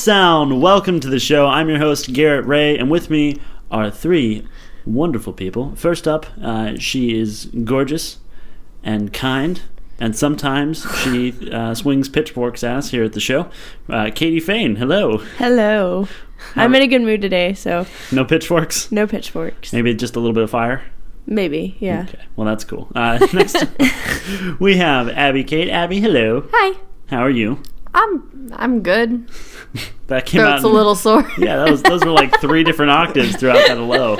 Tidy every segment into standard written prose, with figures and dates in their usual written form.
sound. Welcome to the show. I'm your host, Garrett Ray, and with me are three wonderful people. First up, she is gorgeous and kind, and sometimes she swings pitchforks at us here at the show. Katie Fain, hello. Hello. I'm in a good mood today, so... No pitchforks? No pitchforks. Maybe just a little bit of fire? Maybe, yeah. Okay, well that's cool. Next, we have Abby Kate. Abby, hello. Hi. How are you? I'm good. That came Throat's out. A little sore. Yeah, those were like 3 different octaves throughout that low.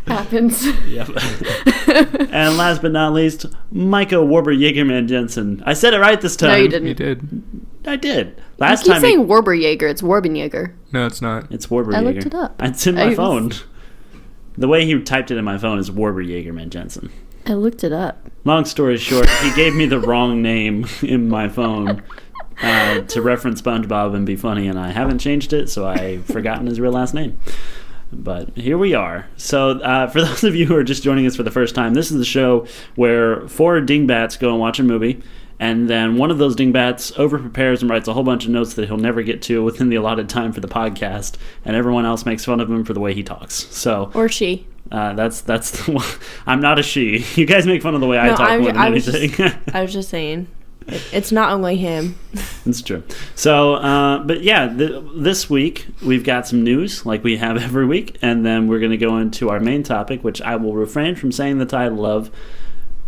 Happens. Yep. And last but not least, Micah Warber Jaegerman Jensen. I said it right this time. No, you didn't. You did. I did. Last time. You keep saying Warberjaeger. It's Warbenjaeger. No, it's not. It's Warber I Jaeger. looked it up. It's in my phone. The way he typed it in my phone is Warber Jaegerman Jensen. I looked it up. Long story short, he gave me the wrong name in my phone to reference SpongeBob and be funny, and I haven't changed it, so I've forgotten his real last name. But here we are. So for those of you who are just joining us for the first time, this is the show where 4 dingbats go and watch a movie, and then one of those dingbats overprepares and writes a whole bunch of notes that he'll never get to within the allotted time for the podcast, and everyone else makes fun of him for the way he talks. So or she. That's the one. I'm not a she. You guys make fun of the way I talk more than anything. I was just saying. It's not only him. It's true. So, but yeah, this week we've got some news like we have every week, and then we're going to go into our main topic, which I will refrain from saying the title of,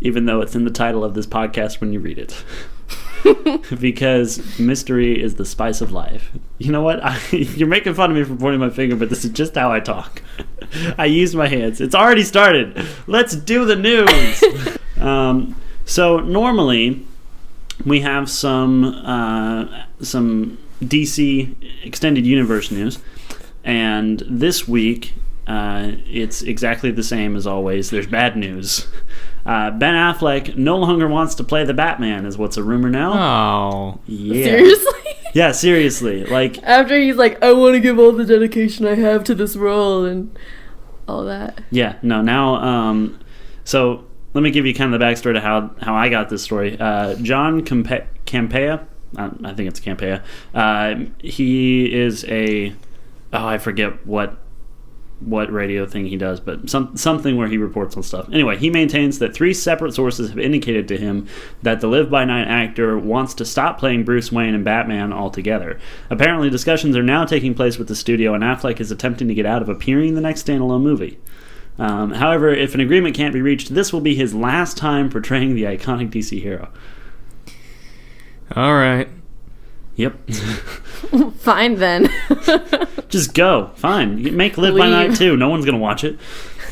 even though it's in the title of this podcast when you read it. Because mystery is the spice of life. You know what? You're making fun of me for pointing my finger, but this is just how I talk. I use my hands. It's already started. Let's do the news. So normally we have some DC Extended Universe news, and this week it's exactly the same as always. There's bad news. Ben Affleck no longer wants to play the Batman, is what's a rumor now. Oh. Yeah. Seriously? Yeah, seriously. Like, after he's like, I want to give all the dedication I have to this role and all that. Yeah, no, now, so let me give you kind of the backstory to how I got this story. John Campea, I think it's Campea, he is I forget what radio thing he does, but something where he reports on stuff. Anyway, he maintains that 3 separate sources have indicated to him that the Live by Night actor wants to stop playing Bruce Wayne and Batman altogether. Apparently, discussions are now taking place with the studio, and Affleck is attempting to get out of appearing in the next standalone movie. However, if an agreement can't be reached, this will be his last time portraying the iconic DC hero. All right. Yep. Fine then. Just go. Fine. Make Live by Night too. No one's going to watch it.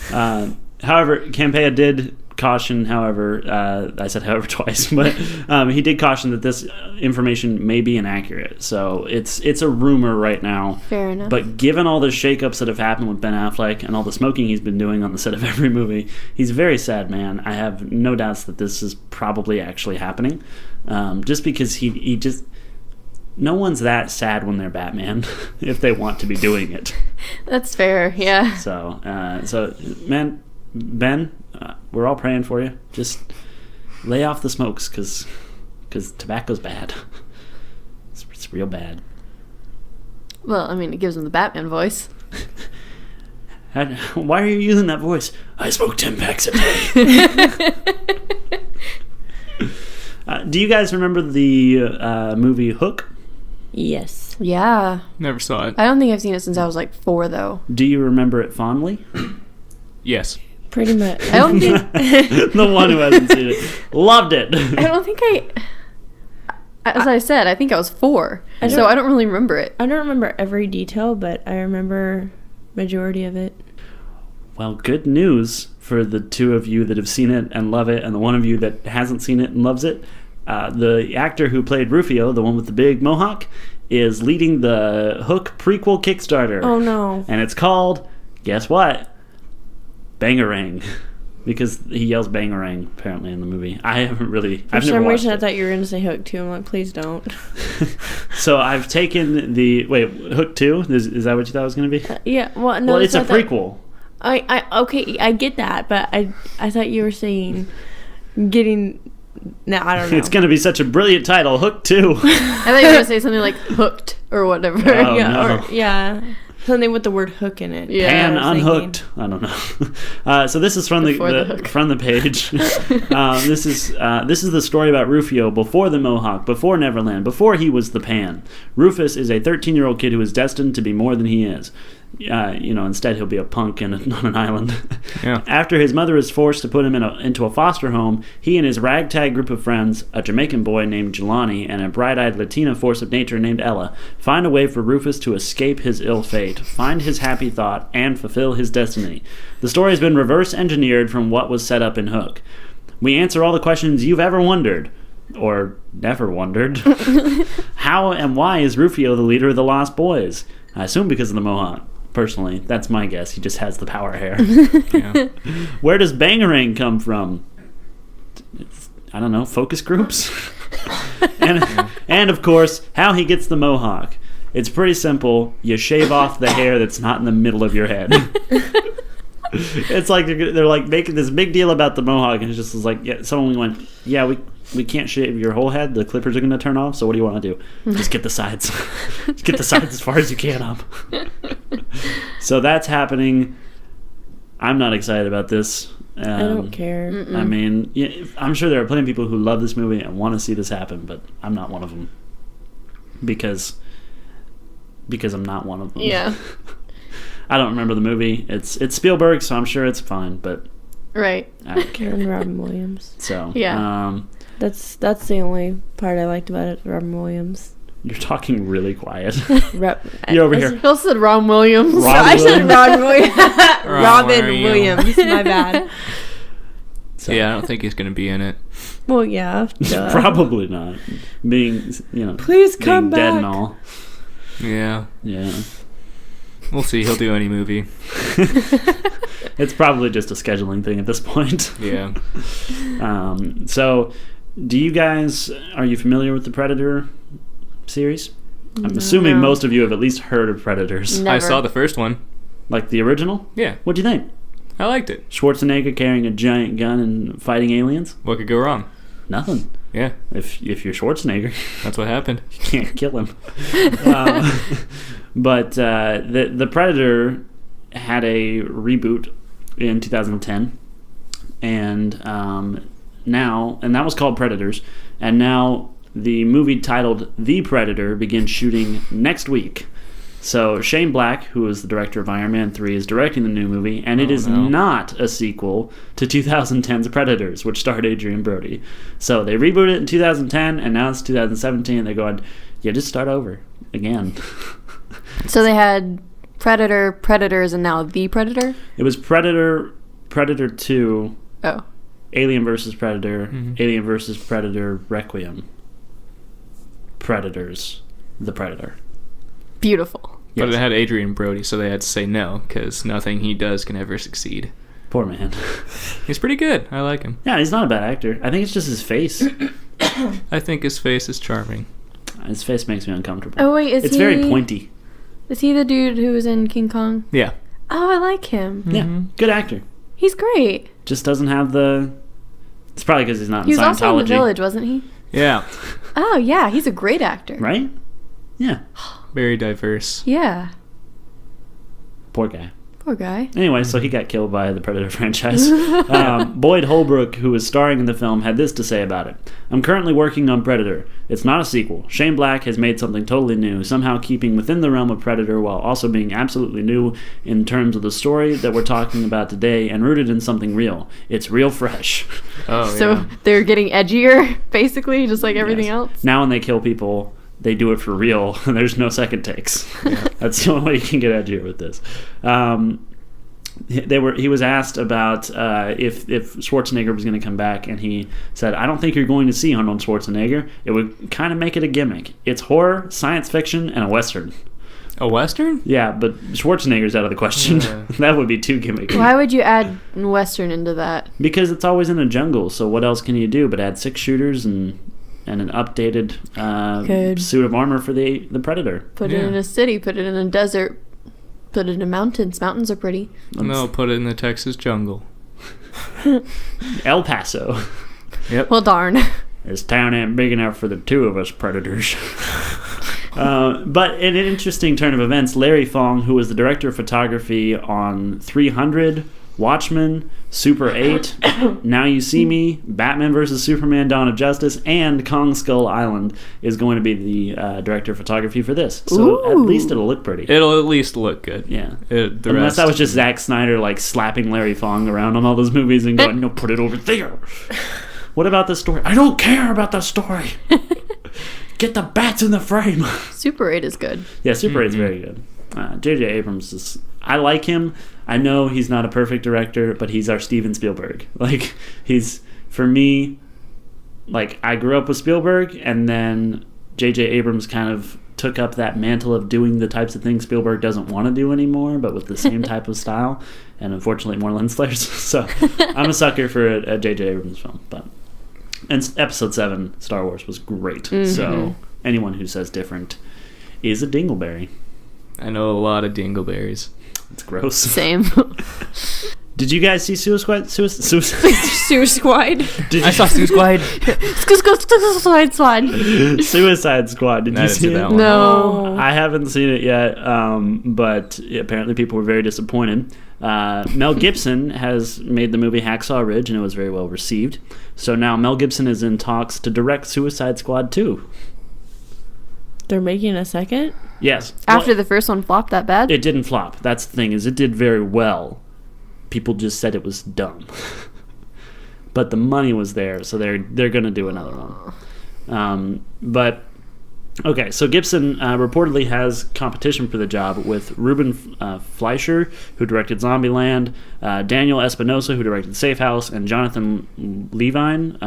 However, Campea did caution, I said however twice, but he did caution that this information may be inaccurate. So it's a rumor right now. Fair enough. But given all the shakeups that have happened with Ben Affleck and all the smoking he's been doing on the set of every movie, he's a very sad man. I have no doubts that this is probably actually happening. Just because he just... No one's that sad when they're Batman if they want to be doing it. That's fair, yeah. So man, Ben, we're all praying for you. Just lay off the smokes, because tobacco's bad. It's real bad. Well, I mean, it gives him the Batman voice. Why are you using that voice? I smoke 10 packs a day. Do you guys remember the movie Hook? Yes. Yeah. Never saw it. I don't think I've seen it since I was like 4, though. Do you remember it fondly? Yes. Pretty much. I don't think... The one who hasn't seen it. Loved it. I don't think as I said, I think I was 4. So I don't really remember it. I don't remember every detail, but I remember majority of it. Well, good news for the 2 of you that have seen it and love it, and the 1 of you that hasn't seen it and loves it. The actor who played Rufio, the one with the big mohawk, is leading the Hook prequel Kickstarter. Oh, no. And it's called, guess what? Bangarang. Because he yells Bangarang, apparently, in the movie. I haven't really... For some reason, I thought you were going to say Hook 2. I'm like, please don't. So I've taken the... Wait, Hook 2? Is that what you thought it was going to be? Yeah, well, no. Well, it's a prequel. Okay, I get that, but I thought you were saying getting No, I don't know. It's going to be such a brilliant title, Hook 2. I thought you were going to say something like hooked or whatever. Oh, yeah, no. or, yeah. Something with the word hook in it. Yeah. Pan I was unhooked. I don't know. So this is from from the page. This is the story about Rufio before the Mohawk, before Neverland, before he was the Pan. Rufus is a 13-year-old kid who is destined to be more than he is. Instead he'll be a punk on an island. Yeah. After his mother is forced to put him into a foster home, he and his ragtag group of friends, a Jamaican boy named Jelani and a bright-eyed Latina force of nature named Ella, find a way for Rufus to escape his ill fate, find his happy thought, and fulfill his destiny. The story has been reverse engineered from what was set up in Hook. We answer all the questions you've ever wondered. Or never wondered. How and why is Rufio the leader of the Lost Boys? I assume because of the Mohawk. Personally, that's my guess. He just has the power hair. Yeah. Where does Bangarang come from? I don't know, focus groups? and of course, how he gets the Mohawk. It's pretty simple. You shave off the hair that's not in the middle of your head. It's like they're like making this big deal about the Mohawk, and it's just like, yeah, someone went, yeah, we can't shave your whole head. The clippers are going to turn off. So what do you want to do? Just get the sides. Just get the sides as far as you can up. So that's happening. I'm not excited about this. I don't care. I mean, yeah, I'm sure there are plenty of people who love this movie and want to see this happen, but I'm not one of them. Because I'm not one of them. Yeah. I don't remember the movie. It's Spielberg, so I'm sure it's fine, but Right. I don't care. And Robin Williams. So Yeah. That's the only part I liked about it. Robin Williams. You're talking really quiet. You're over here. Phil said Ron Williams. Ron I said Williams? Robin Williams. Robin Williams. Williams. My bad. So, Yeah, I don't think he's going to be in it. Well, yeah. Duh. probably not. Being, Please being come dead back. and all. Yeah. Yeah. We'll see. He'll do any movie. It's probably just a scheduling thing at this point. Yeah. So, are you familiar with the Predator series? I'm assuming No. most of you have at least heard of Predators. Never. I saw the first one. Like the original? Yeah. What'd you think? I liked it. Schwarzenegger carrying a giant gun and fighting aliens? What could go wrong? Nothing. Yeah. If you're Schwarzenegger, That's what happened. you can't kill him. But the Predator had a reboot in 2010, and that was called Predators, and now the movie titled The Predator begins shooting next week. So Shane Black, who is the director of Iron Man 3, is directing the new movie, and it is not a sequel to 2010's Predators, which starred Adrian Brody. So they rebooted it in 2010, and now it's 2017, and they're going, yeah, just start over again. So they had Predator, Predators, and now The Predator? It was Predator 2, Oh. Alien vs. Predator, Alien vs. Predator Requiem, Predators, The Predator. Beautiful. But Yes. it had Adrian Brody, so they had to say no, because nothing he does can ever succeed. Poor man. He's pretty good. I like him. Yeah, he's not a bad actor. I think it's just his face. I think his face is charming. His face makes me uncomfortable. Oh, wait, It's very pointy. Is he the dude who was in King Kong? Yeah. Oh, I like him. Yeah, good actor. He's great. Just doesn't have the... It's probably because he's not He in was Scientology. also in The Village, wasn't he? Yeah. Oh, yeah, he's a great actor. Right? Yeah. Very diverse. Yeah. Poor guy. Poor guy. Anyway, so he got killed by the Predator franchise. Boyd Holbrook, who was starring in the film, had this to say about it. I'm currently working on Predator. It's not a sequel. Shane Black has made something totally new, somehow keeping within the realm of Predator while also being absolutely new in terms of the story that we're talking about today and rooted in something real. It's real fresh. Oh, So yeah. they're getting edgier, basically, just like everything Yes. else? Now when they kill people, they do it for real. There's no second takes. That's the only way you can get edgier with this. He was asked about if Schwarzenegger was going to come back, and he said, I don't think you're going to see Arnold Schwarzenegger. It would kind of make it a gimmick. It's horror, science fiction, and a Western. A Western? Yeah, but Schwarzenegger's out of the question. Yeah. That would be too gimmicky. Why would you add Western into that? Because it's always in a jungle, so what else can you do but add 6 shooters and an updated Could. suit of armor for the Predator? Put it Yeah. in a city, put it in a desert, put it in mountains. Mountains are pretty. No, put it in the Texas jungle. El Paso. Yep. Well, darn. This town ain't big enough for the two of us predators. But in an interesting turn of events, Larry Fong, who was the director of photography on 300, Watchmen, Super 8, Now You See Me, Batman vs. Superman, Dawn of Justice, and Kong Skull Island, is going to be the director of photography for this. So at least it'll look pretty. It'll at least look good. Yeah. Unless that was just Zack Snyder like slapping Larry Fong around on all those movies and going, no, put it over there. What about the story? I don't care about the story. Get the bats in the frame. Super 8 is good. Yeah, Super 8 is very good. J.J. Abrams is... I like him. I know he's not a perfect director, but he's our Steven Spielberg. Like, he's... For me, like, I grew up with Spielberg, and then J.J. Abrams kind of took up that mantle of doing the types of things Spielberg doesn't want to do anymore, but with the same type of style, and unfortunately more lens flares. So I'm a sucker for a J.J. Abrams film. And Episode 7, Star Wars, was great. Mm-hmm. So anyone who says different is a dingleberry. I know a lot of dingleberries. It's gross. Same. Did you guys see Suicide Squad? I saw Suicide Squad. Suicide Squad. Did you see it? No. I haven't seen it yet, but apparently people were very disappointed. Mel Gibson has made the movie Hacksaw Ridge, and it was very well received. So now Mel Gibson is in talks to direct Suicide Squad 2. They're making a second? Yes. After the first one flopped that bad? It didn't flop. That's the thing, is it did very well. People just said it was dumb. But the money was there, so they're going to do another one. But okay, so Gibson reportedly has competition for the job with Ruben Fleischer, who directed Zombieland, Daniel Espinosa, who directed Safe House, and Jonathan Levine,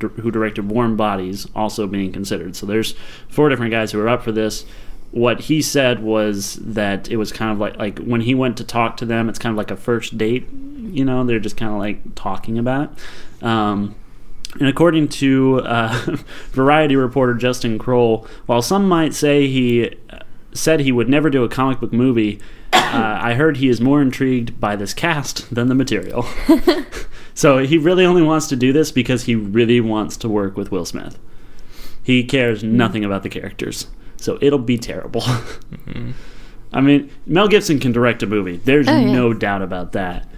who directed Warm Bodies, also being considered. So there's 4 different guys who are up for this. What he said was that it was kind of like when he went to talk to them, it's kind of like a first date. You know, they're just kind of like talking about it. And according to Variety reporter Justin Kroll, while some might say he said he would never do a comic book movie, I heard he is more intrigued by this cast than the material. So he really only wants to do this because he really wants to work with Will Smith. He cares nothing about the characters. So it'll be terrible. Mm-hmm. I mean, Mel Gibson can direct a movie. There's no doubt about that.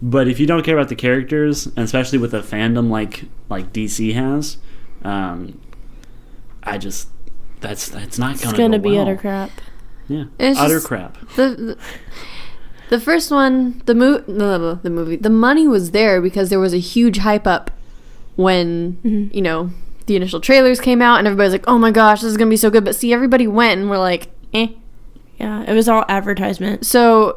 But if you don't care about the characters, and especially with a fandom like DC has, that's not going to be utter crap. Yeah, it's utter crap. The first one, the movie, the money was there because there was a huge hype up when you know, the initial trailers came out, and everybody's like, "Oh my gosh, this is gonna be so good!" But see, everybody went, and we're like, "Eh." Yeah, it was all advertisement. So,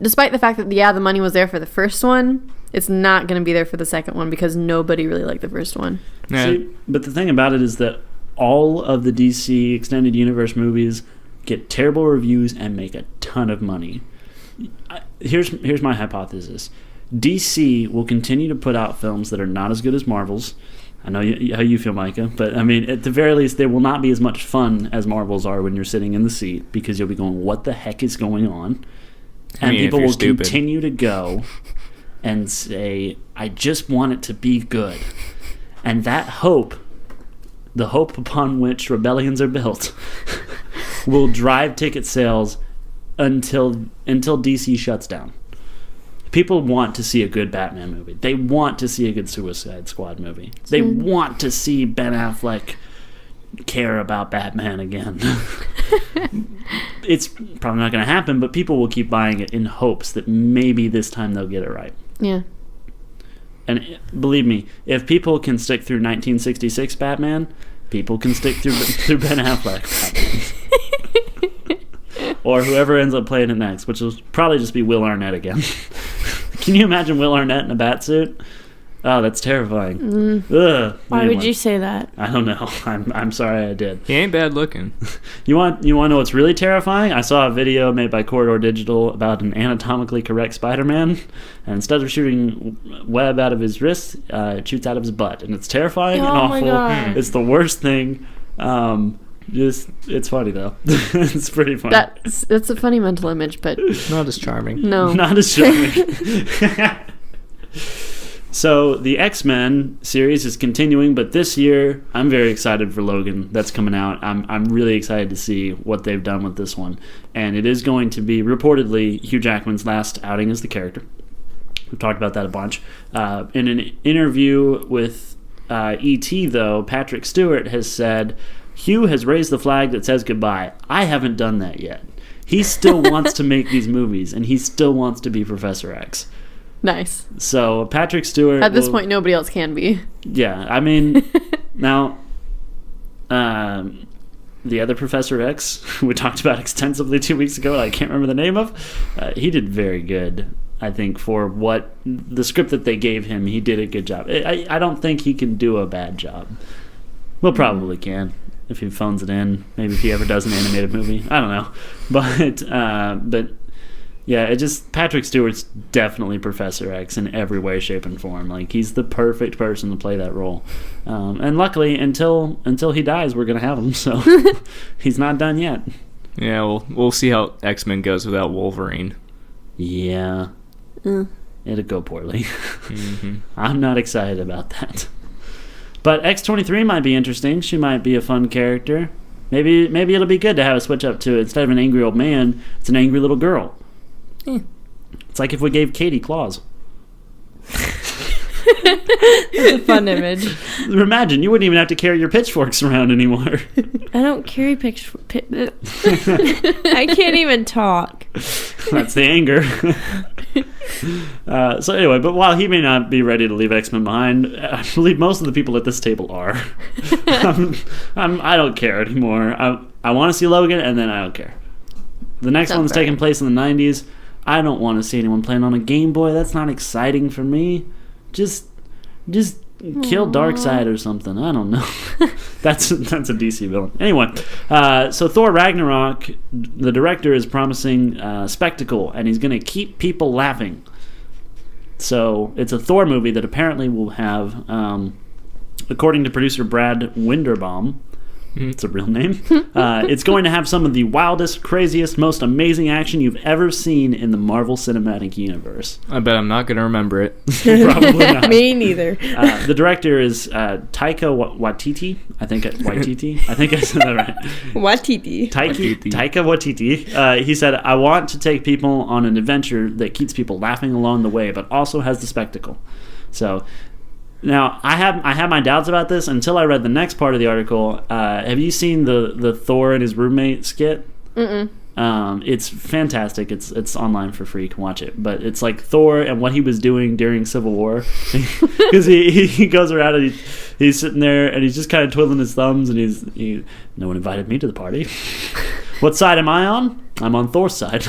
despite the fact that the money was there for the first one, it's not going to be there for the second one because nobody really liked the first one. Yeah. See, but the thing about it is that all of the DC Extended Universe movies get terrible reviews and make a ton of money. Here's my hypothesis. DC will continue to put out films that are not as good as Marvel's. I know how you feel, Micah, but I mean, at the very least, they will not be as much fun as Marvel's are when you're sitting in the seat because you'll be going, what the heck is going on? And people will continue to go and say, I just want it to be good. And that hope, the hope upon which rebellions are built, will drive ticket sales until DC shuts down. People want to see a good Batman movie. They want to see a good Suicide Squad movie. They want to see Ben Affleck care about Batman again. It's probably not going to happen, but people will keep buying it in hopes that maybe this time they'll get it right. Yeah. And believe me, if people can stick through 1966 Batman, people can stick through Ben Affleck Batman. Or whoever ends up playing it next, which will probably just be Will Arnett again. Can you imagine Will Arnett in a bat suit? Oh, that's terrifying. Ugh. Why would you say that? I don't know. I'm sorry I did. He ain't bad looking. You want to know what's really terrifying? I saw a video made by Corridor Digital about an anatomically correct Spider-Man, and instead of shooting web out of his wrist, it shoots out of his butt, and it's terrifying and awful. My God. It's the worst thing. It's funny though. It's pretty funny. That's a funny mental image, but not as charming. No, not as charming. So the X-Men series is continuing, but this year I'm very excited for Logan. That's coming out. I'm really excited to see what they've done with this one, and it is going to be reportedly Hugh Jackman's last outing as the character. We've talked about that a bunch. In an interview with E.T., though, Patrick Stewart has said, Hugh has raised the flag that says goodbye. I haven't done that yet. He still wants to make these movies, and he still wants to be Professor X. Nice. So Patrick Stewart... At this point, nobody else can be. Yeah, I mean, now, the other Professor X, we talked about extensively 2 weeks ago, I can't remember the name of, he did very good. I think for what the script that they gave him, he did a good job. I don't think he can do a bad job. Well, probably can if he phones it in. Maybe if he ever does an animated movie. I don't know, but yeah, it just Patrick Stewart's definitely Professor X in every way, shape, and form. Like he's the perfect person to play that role. And luckily, until he dies, we're gonna have him. So he's not done yet. Yeah, we'll see how X-Men goes without Wolverine. Yeah. It'll go poorly. Mm-hmm. I'm not excited about that. But X-23 might be interesting. She might be a fun character. Maybe it'll be good to have a switch up to it. Instead of an angry old man, it's an angry little girl. It's like if we gave Katie claws. That's a fun image. Imagine, you wouldn't even have to carry your pitchforks around anymore. I don't carry I can't even talk. That's the anger. So anyway, but while he may not be ready to leave X-Men behind, I believe most of the people at this table are. I don't care anymore. I want to see Logan, and then I don't care. The next one's taking place in the 90s. I don't want to see anyone playing on a Game Boy. That's not exciting for me. Just kill Darkseid or something. I don't know. That's a DC villain. Anyway, so Thor Ragnarok, the director is promising spectacle, and he's going to keep people laughing. So it's a Thor movie that apparently will have, according to producer Brad Winderbaum, it's a real name, it's going to have some of the wildest, craziest, most amazing action you've ever seen in the Marvel Cinematic Universe. I bet I'm not going to remember it. Probably not. Me neither. The director is Taika Waititi. I think Waititi. I think I said that right. Waititi. Taika Waititi. He said, "I want to take people on an adventure that keeps people laughing along the way, but also has the spectacle." So. Now, I have my doubts about this until I read the next part of the article. Have you seen the Thor and his roommate skit? Mm-mm. It's fantastic. It's online for free. You can watch it. But it's like Thor and what he was doing during Civil War. Because he goes around and he's sitting there and he's just kind of twiddling his thumbs and no one invited me to the party. What side am I on? I'm on Thor's side.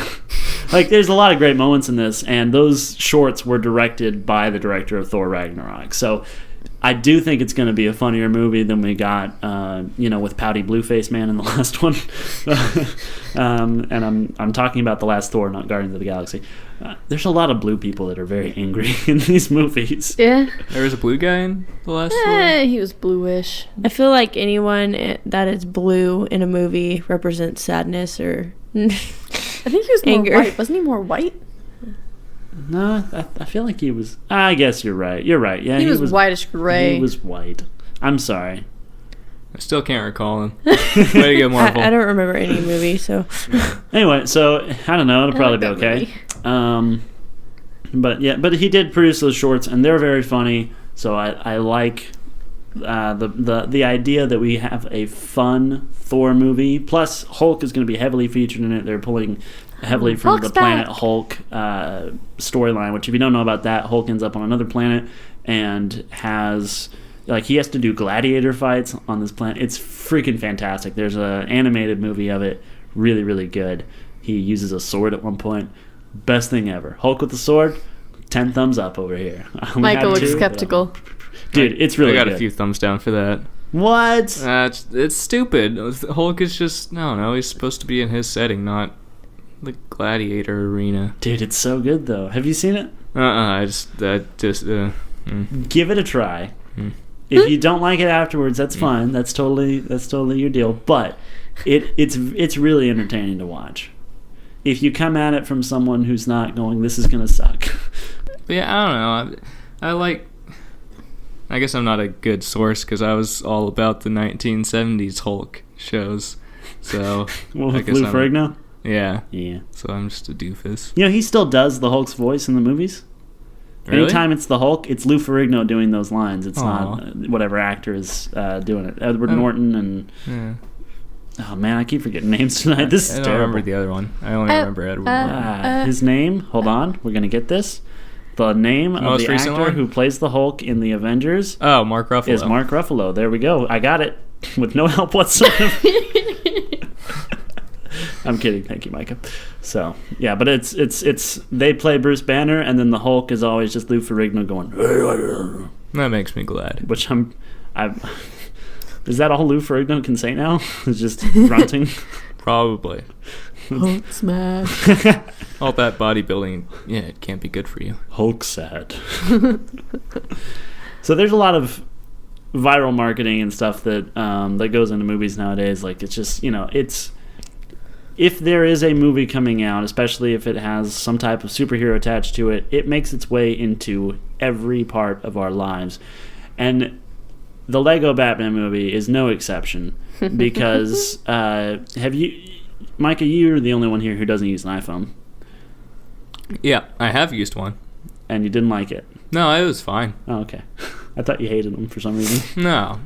Like, there's a lot of great moments in this, and those shorts were directed by the director of Thor Ragnarok. So I do think it's going to be a funnier movie than we got, with Pouty Blueface Man in the last one. And I'm talking about the last Thor, not Guardians of the Galaxy. There's a lot of blue people that are very angry in these movies. Yeah. There was a blue guy in the last one? He was bluish. I feel like anyone that is blue in a movie represents sadness or... I think he was anger. more white. Wasn't he more white? No, I feel like he was... I guess you're right. You're right. Yeah, he was whitish gray. He was white. I'm sorry. I still can't recall him. Way to go, Marvel. I don't remember any movie, so... Anyway, so, I don't know. It'll probably be okay. But he did produce those shorts, and they're very funny, so I like... the idea that we have a fun Thor movie, plus Hulk is going to be heavily featured in it. They're pulling heavily from Hulk's the Planet Hulk storyline, which if you don't know about that, Hulk ends up on another planet and he has to do gladiator fights on this planet. It's freaking fantastic. There's an animated movie of it, really, really good. He uses a sword at one point. Best thing ever. Hulk with the sword, 10 thumbs up over here. Michael looks skeptical. Dude, it's really good. I got a few thumbs down for that. What? It's stupid. Hulk is just, I don't know, he's supposed to be in his setting, not the gladiator arena. Dude, it's so good, though. Have you seen it? Give it a try. If you don't like it afterwards, that's fine. That's totally your deal. But it's really entertaining to watch. If you come at it from someone who's not going, this is going to suck. Yeah, I don't know. I like I guess I'm not a good source because I was all about the 1970s Hulk shows. So Well, I with guess Lou I'm- Ferrigno? Yeah. Yeah. So I'm just a doofus. You know, he still does the Hulk's voice in the movies. Really? Anytime it's the Hulk, it's Lou Ferrigno doing those lines. It's Aw. not whatever actor is doing it. Edward Norton and... Yeah. Oh, man, I keep forgetting names tonight. This is I don't terrible. remember the other one. I only remember Edward Norton. His name, hold on, we're going to get this. The name of Most the recent actor one? who plays the Hulk in the Avengers Oh, Mark Ruffalo. is Mark Ruffalo. There we go. I got it with no help whatsoever. I'm kidding. Thank you, Micah. So, yeah, but it's they play Bruce Banner, and then the Hulk is always just Lou Ferrigno going, That makes me glad. which I'm is that all Lou Ferrigno can say now? It's just grunting. Probably. Hulk smash. All that bodybuilding, yeah, it can't be good for you. Hulk sad. So there's a lot of viral marketing and stuff that that goes into movies nowadays. Like, it's just, it's, if there is a movie coming out, especially if it has some type of superhero attached to it, it makes its way into every part of our lives. And the Lego Batman movie is no exception, because Micah, you're the only one here who doesn't use an iPhone, Yeah, I have used one. and you didn't like it. No, it was fine. Oh, okay. I thought you hated them for some reason. No,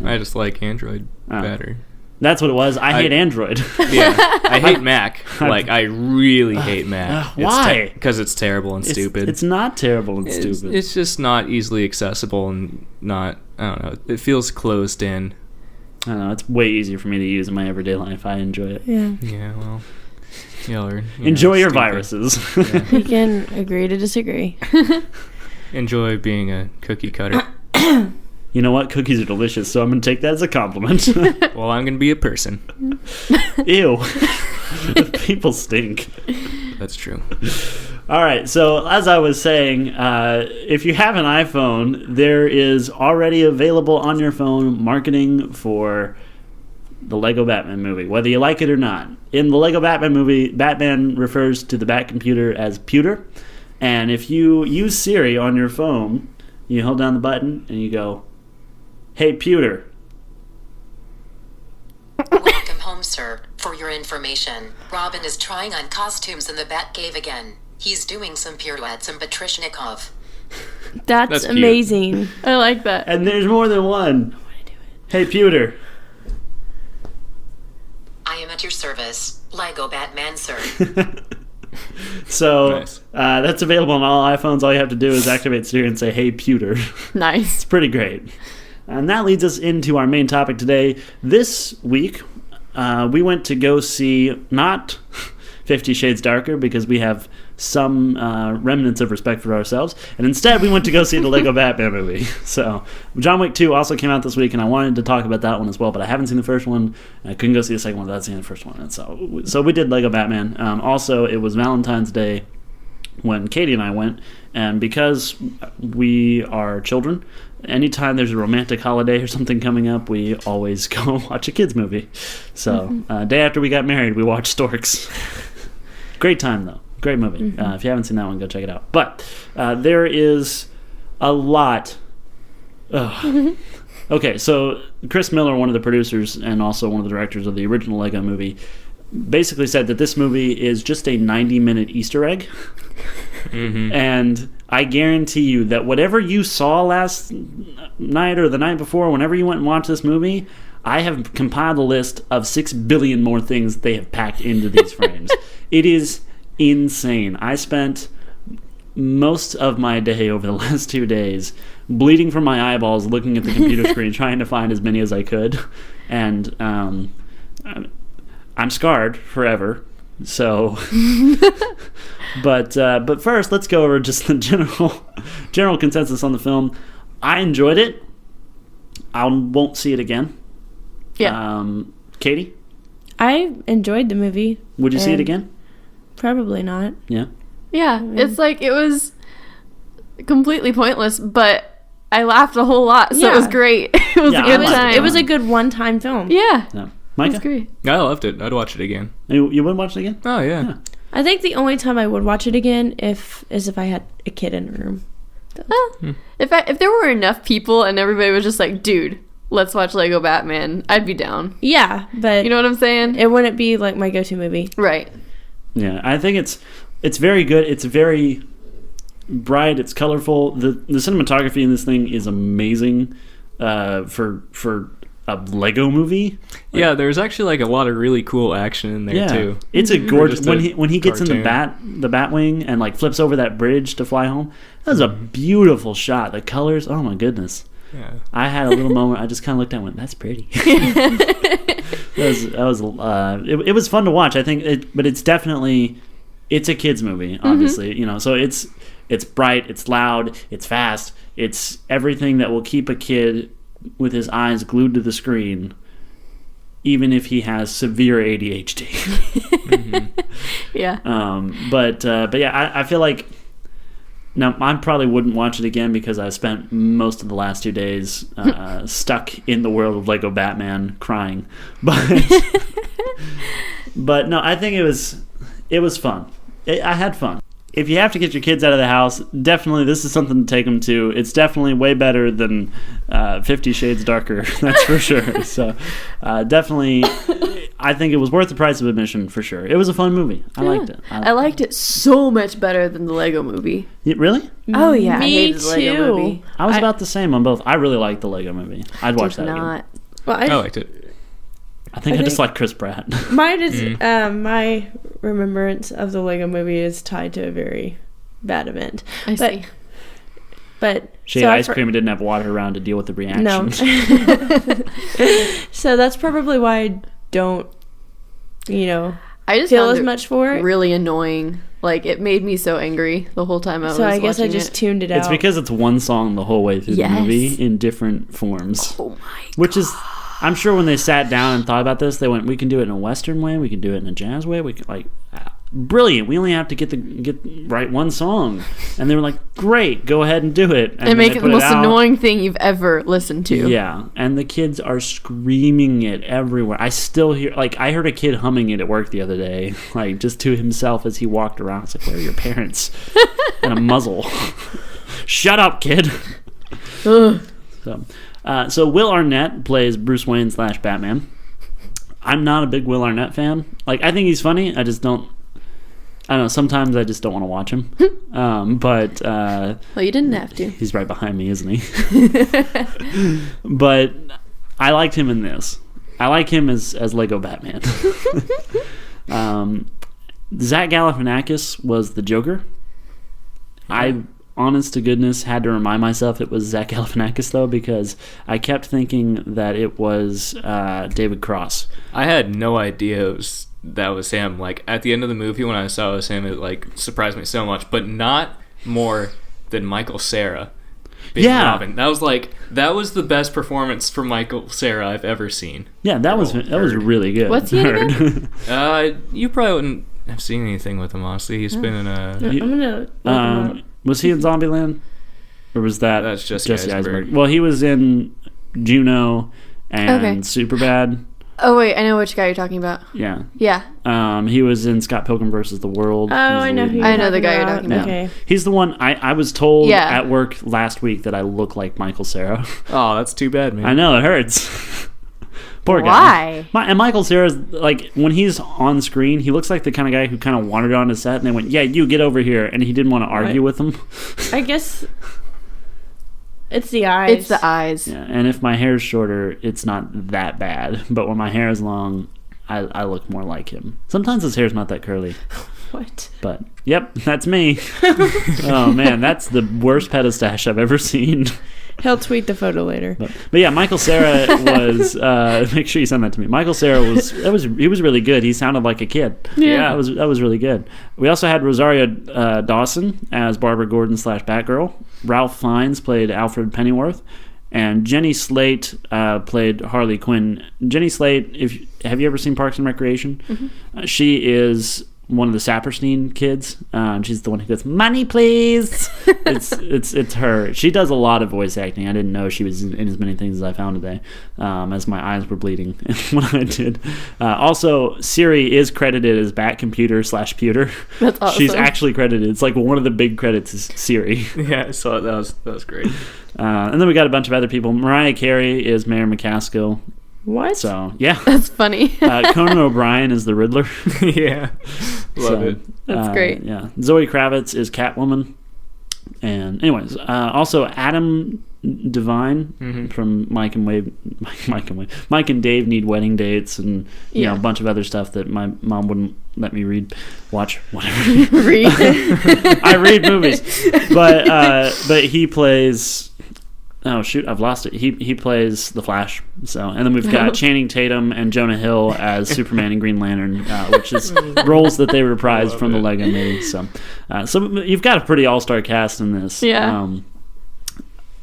I just like Android better. That's what it was. I hate Android. Yeah, I hate Mac. Like, I really hate Mac. Why? Because it's terrible and stupid. It's not terrible and stupid. It's just not easily accessible and not, I don't know, it feels closed in. I don't know. It's way easier for me to use in my everyday life. I enjoy it. Yeah. Yeah, well, y'all are... Enjoy your stupid. viruses. Yeah. We can agree to disagree. Enjoy being a cookie cutter. You know what? Cookies are delicious, so I'm going to take that as a compliment. Well, I'm going to be a person. Ew. People stink. That's true. All right, so as I was saying, if you have an iPhone, there is already available on your phone marketing for the Lego Batman movie, whether you like it or not. In the Lego Batman movie, Batman refers to the Bat computer as Pewter, and if you use Siri on your phone, you hold down the button and you go, "Hey, Pewter." Welcome home, sir. For your information, Robin is trying on costumes in the Batcave again. He's doing some pirouettes in Batrishnikov. That's cute. amazing. I like that. And there's more than one. "Hey, Pewter." I am at your service, Lego Batman, sir. So Nice. that's available on all iPhones. All you have to do is activate Siri and say, "Hey, Pewter." Nice. It's pretty great. And that leads us into our main topic today. This week, we went to go see not 50 Shades Darker, because we have some remnants of respect for ourselves, and instead we went to go see the Lego Batman movie. So John Wick 2 also came out this week, and I wanted to talk about that one as well, but I haven't seen the first one, and I couldn't go see the second one without seeing the first one. And so we did Lego Batman. Also, it was Valentine's Day when Katie and I went, and because we are children, anytime there's a romantic holiday or something coming up, we always go watch a kids movie. So day after we got married, we watched Storks. Great time, though. Great movie. If you haven't seen that one, go check it out. But there is a lot. Okay, so Chris Miller, one of the producers and also one of the directors of the original Lego movie, basically said that this movie is just a 90-minute Easter egg. And I guarantee you that whatever you saw last night or the night before, whenever you went and watched this movie, I have compiled a list of 6 billion more things they have packed into these frames. It is insane. I spent most of my day over the last 2 days bleeding from my eyeballs looking at the computer screen trying to find as many as I could. And I'm scarred forever. So, but first, let's go over just the general consensus on the film. I enjoyed it. I won't see it again. Yeah. Katie, I enjoyed the movie. would you see it And again? Probably not. Yeah. Yeah. It's like, it was completely pointless, but I laughed a whole lot, so it was Yeah. great. It was Yeah, a I good liked time. It was a good one-time film. Yeah. No. It Micah, was great. I loved it. I'd watch it again. you wouldn't watch it again? Oh, yeah. I think the only time I would watch it again is if I had a kid in the room. If there were enough people and everybody was just like, dude, let's watch Lego Batman, I'd be down. Yeah, but You know what I'm saying? it wouldn't be like my go-to movie. Right. Yeah, I think it's very good. It's very bright. It's colorful. The cinematography in this thing is amazing for a Lego movie. Yeah, there's actually like a lot of really cool action in there too. It's a gorgeous when he gets in the cartoon. Batwing and like flips over that bridge to fly home. That was a beautiful shot. The colors, oh my goodness. Yeah. I had a little moment. I just kind of looked at it and went, "That's pretty." It was fun to watch. I think, but it's definitely a kids movie. Obviously, so it's bright, it's loud, it's fast, it's everything that will keep a kid with his eyes glued to the screen, even if he has severe ADHD. Yeah. But yeah, I feel like now I probably wouldn't watch it again because I spent most of the last 2 days stuck in the world of Lego Batman crying. But no, I think it was fun. I had fun. If you have to get your kids out of the house, definitely this is something to take them to. It's definitely way better than 50 Shades Darker, that's for sure. So definitely, I think it was worth the price of admission for sure. It was a fun movie. I liked it. I liked it so much better than the Lego movie. Really? Oh, yeah. Me I hated the Lego too. movie. I was about the same on both. I really liked the Lego movie. I'd watch that again. Well, I liked it. I think I just like Chris Pratt. Mine is my remembrance of the Lego movie is tied to a very bad event. I see. But She ate ice cream and didn't have water around to deal with the reaction. No. So that's probably why I don't, I just feel found as it much for it. really annoying. Like, it made me so angry the whole time I was So I guess I watching just it. tuned it out. It's because it's one song the whole way through the movie in different forms. Oh my God. Which is, I'm sure when they sat down and thought about this, they went, we can do it in a Western way, we can do it in a jazz way, we can brilliant. We only have to write one song. And they were like, great, go ahead and do it. And make it the most annoying thing you've ever listened to. Yeah, and the kids are screaming it everywhere. I still hear, I heard a kid humming it at work the other day, just to himself as he walked around. It's like, where are your parents? And a muzzle. Shut up, kid. So Will Arnett plays Bruce Wayne / Batman. I'm not a big Will Arnett fan. I think he's funny. I don't know. Sometimes I just don't want to watch him. But Well, you didn't have to. he's right behind me, isn't he? But I liked him in this. I like him as Lego Batman. Zach Galifianakis was the Joker. I, honest to goodness, had to remind myself it was Zach Galifianakis, though, because I kept thinking that it was David Cross. I had no idea that was him. At the end of the movie, when I saw it was him, it surprised me so much, but not more than Michael Cera being Robin. That was the best performance from Michael Cera I've ever seen. Yeah, that was really good. What's he in again? You probably wouldn't have seen anything with him, honestly. He's been in a... I'm going to look him up. Was he in Zombieland? Or was that That's Jesse Eisenberg. Well, he was in Juno and Superbad. Oh, wait. I know which guy you're talking about. Yeah. Yeah. He was in Scott Pilgrim versus the World. Oh, I know who I know the guy you're talking about. Okay. He's the one, I was told Yeah. at work last week that I look like Michael Cera. Oh, that's too bad, man. I know, it hurts. Poor Why? guy. And Michael Cera's, when he's on screen, he looks like the kind of guy who kind of wandered on his set and they went, yeah, you get over here. And he didn't want to argue with them. I guess it's the eyes. It's the eyes. Yeah, and if my hair's shorter, it's not that bad. But when my hair is long, I look more like him. Sometimes his hair's not that curly. What? But, yep, that's me. Oh, man, that's the worst pedistache I've ever seen. He'll tweet the photo later. But yeah, Michael Cera was. Make sure you send that to me. Michael Cera was. He was really good. He sounded like a kid. Yeah. that was really good. We also had Rosario Dawson as Barbara Gordon / Batgirl. Ralph Fiennes played Alfred Pennyworth, and Jenny Slate played Harley Quinn. Jenny Slate, have you ever seen Parks and Recreation? Mm-hmm. She is one of the Saperstein kids. She's the one who goes, "Money, please." it's her. She does a lot of voice acting. I didn't know she was in as many things as I found today, as my eyes were bleeding when I did. Also, Siri is credited as Batcomputer/Pewter. That's awesome. She's actually credited. It's like one of the big credits is Siri. Yeah, I saw it. That was great. And then we got a bunch of other people. Mariah Carey is Mayor McCaskill. What? So, yeah. That's funny. Conan O'Brien is the Riddler. Yeah, love it. That's great. Yeah. Zoe Kravitz is Catwoman. And anyways, also Adam Devine from Mike and Dave Need Wedding Dates, and you know, a bunch of other stuff that my mom wouldn't let me watch, whatever. Read. I read movies, but he plays. Oh shoot, I've lost it. He plays the Flash. So, and then we've got Channing Tatum and Jonah Hill as Superman and Green Lantern, which is roles that they reprised from the Lego movie. So you've got a pretty all-star cast in this. Yeah.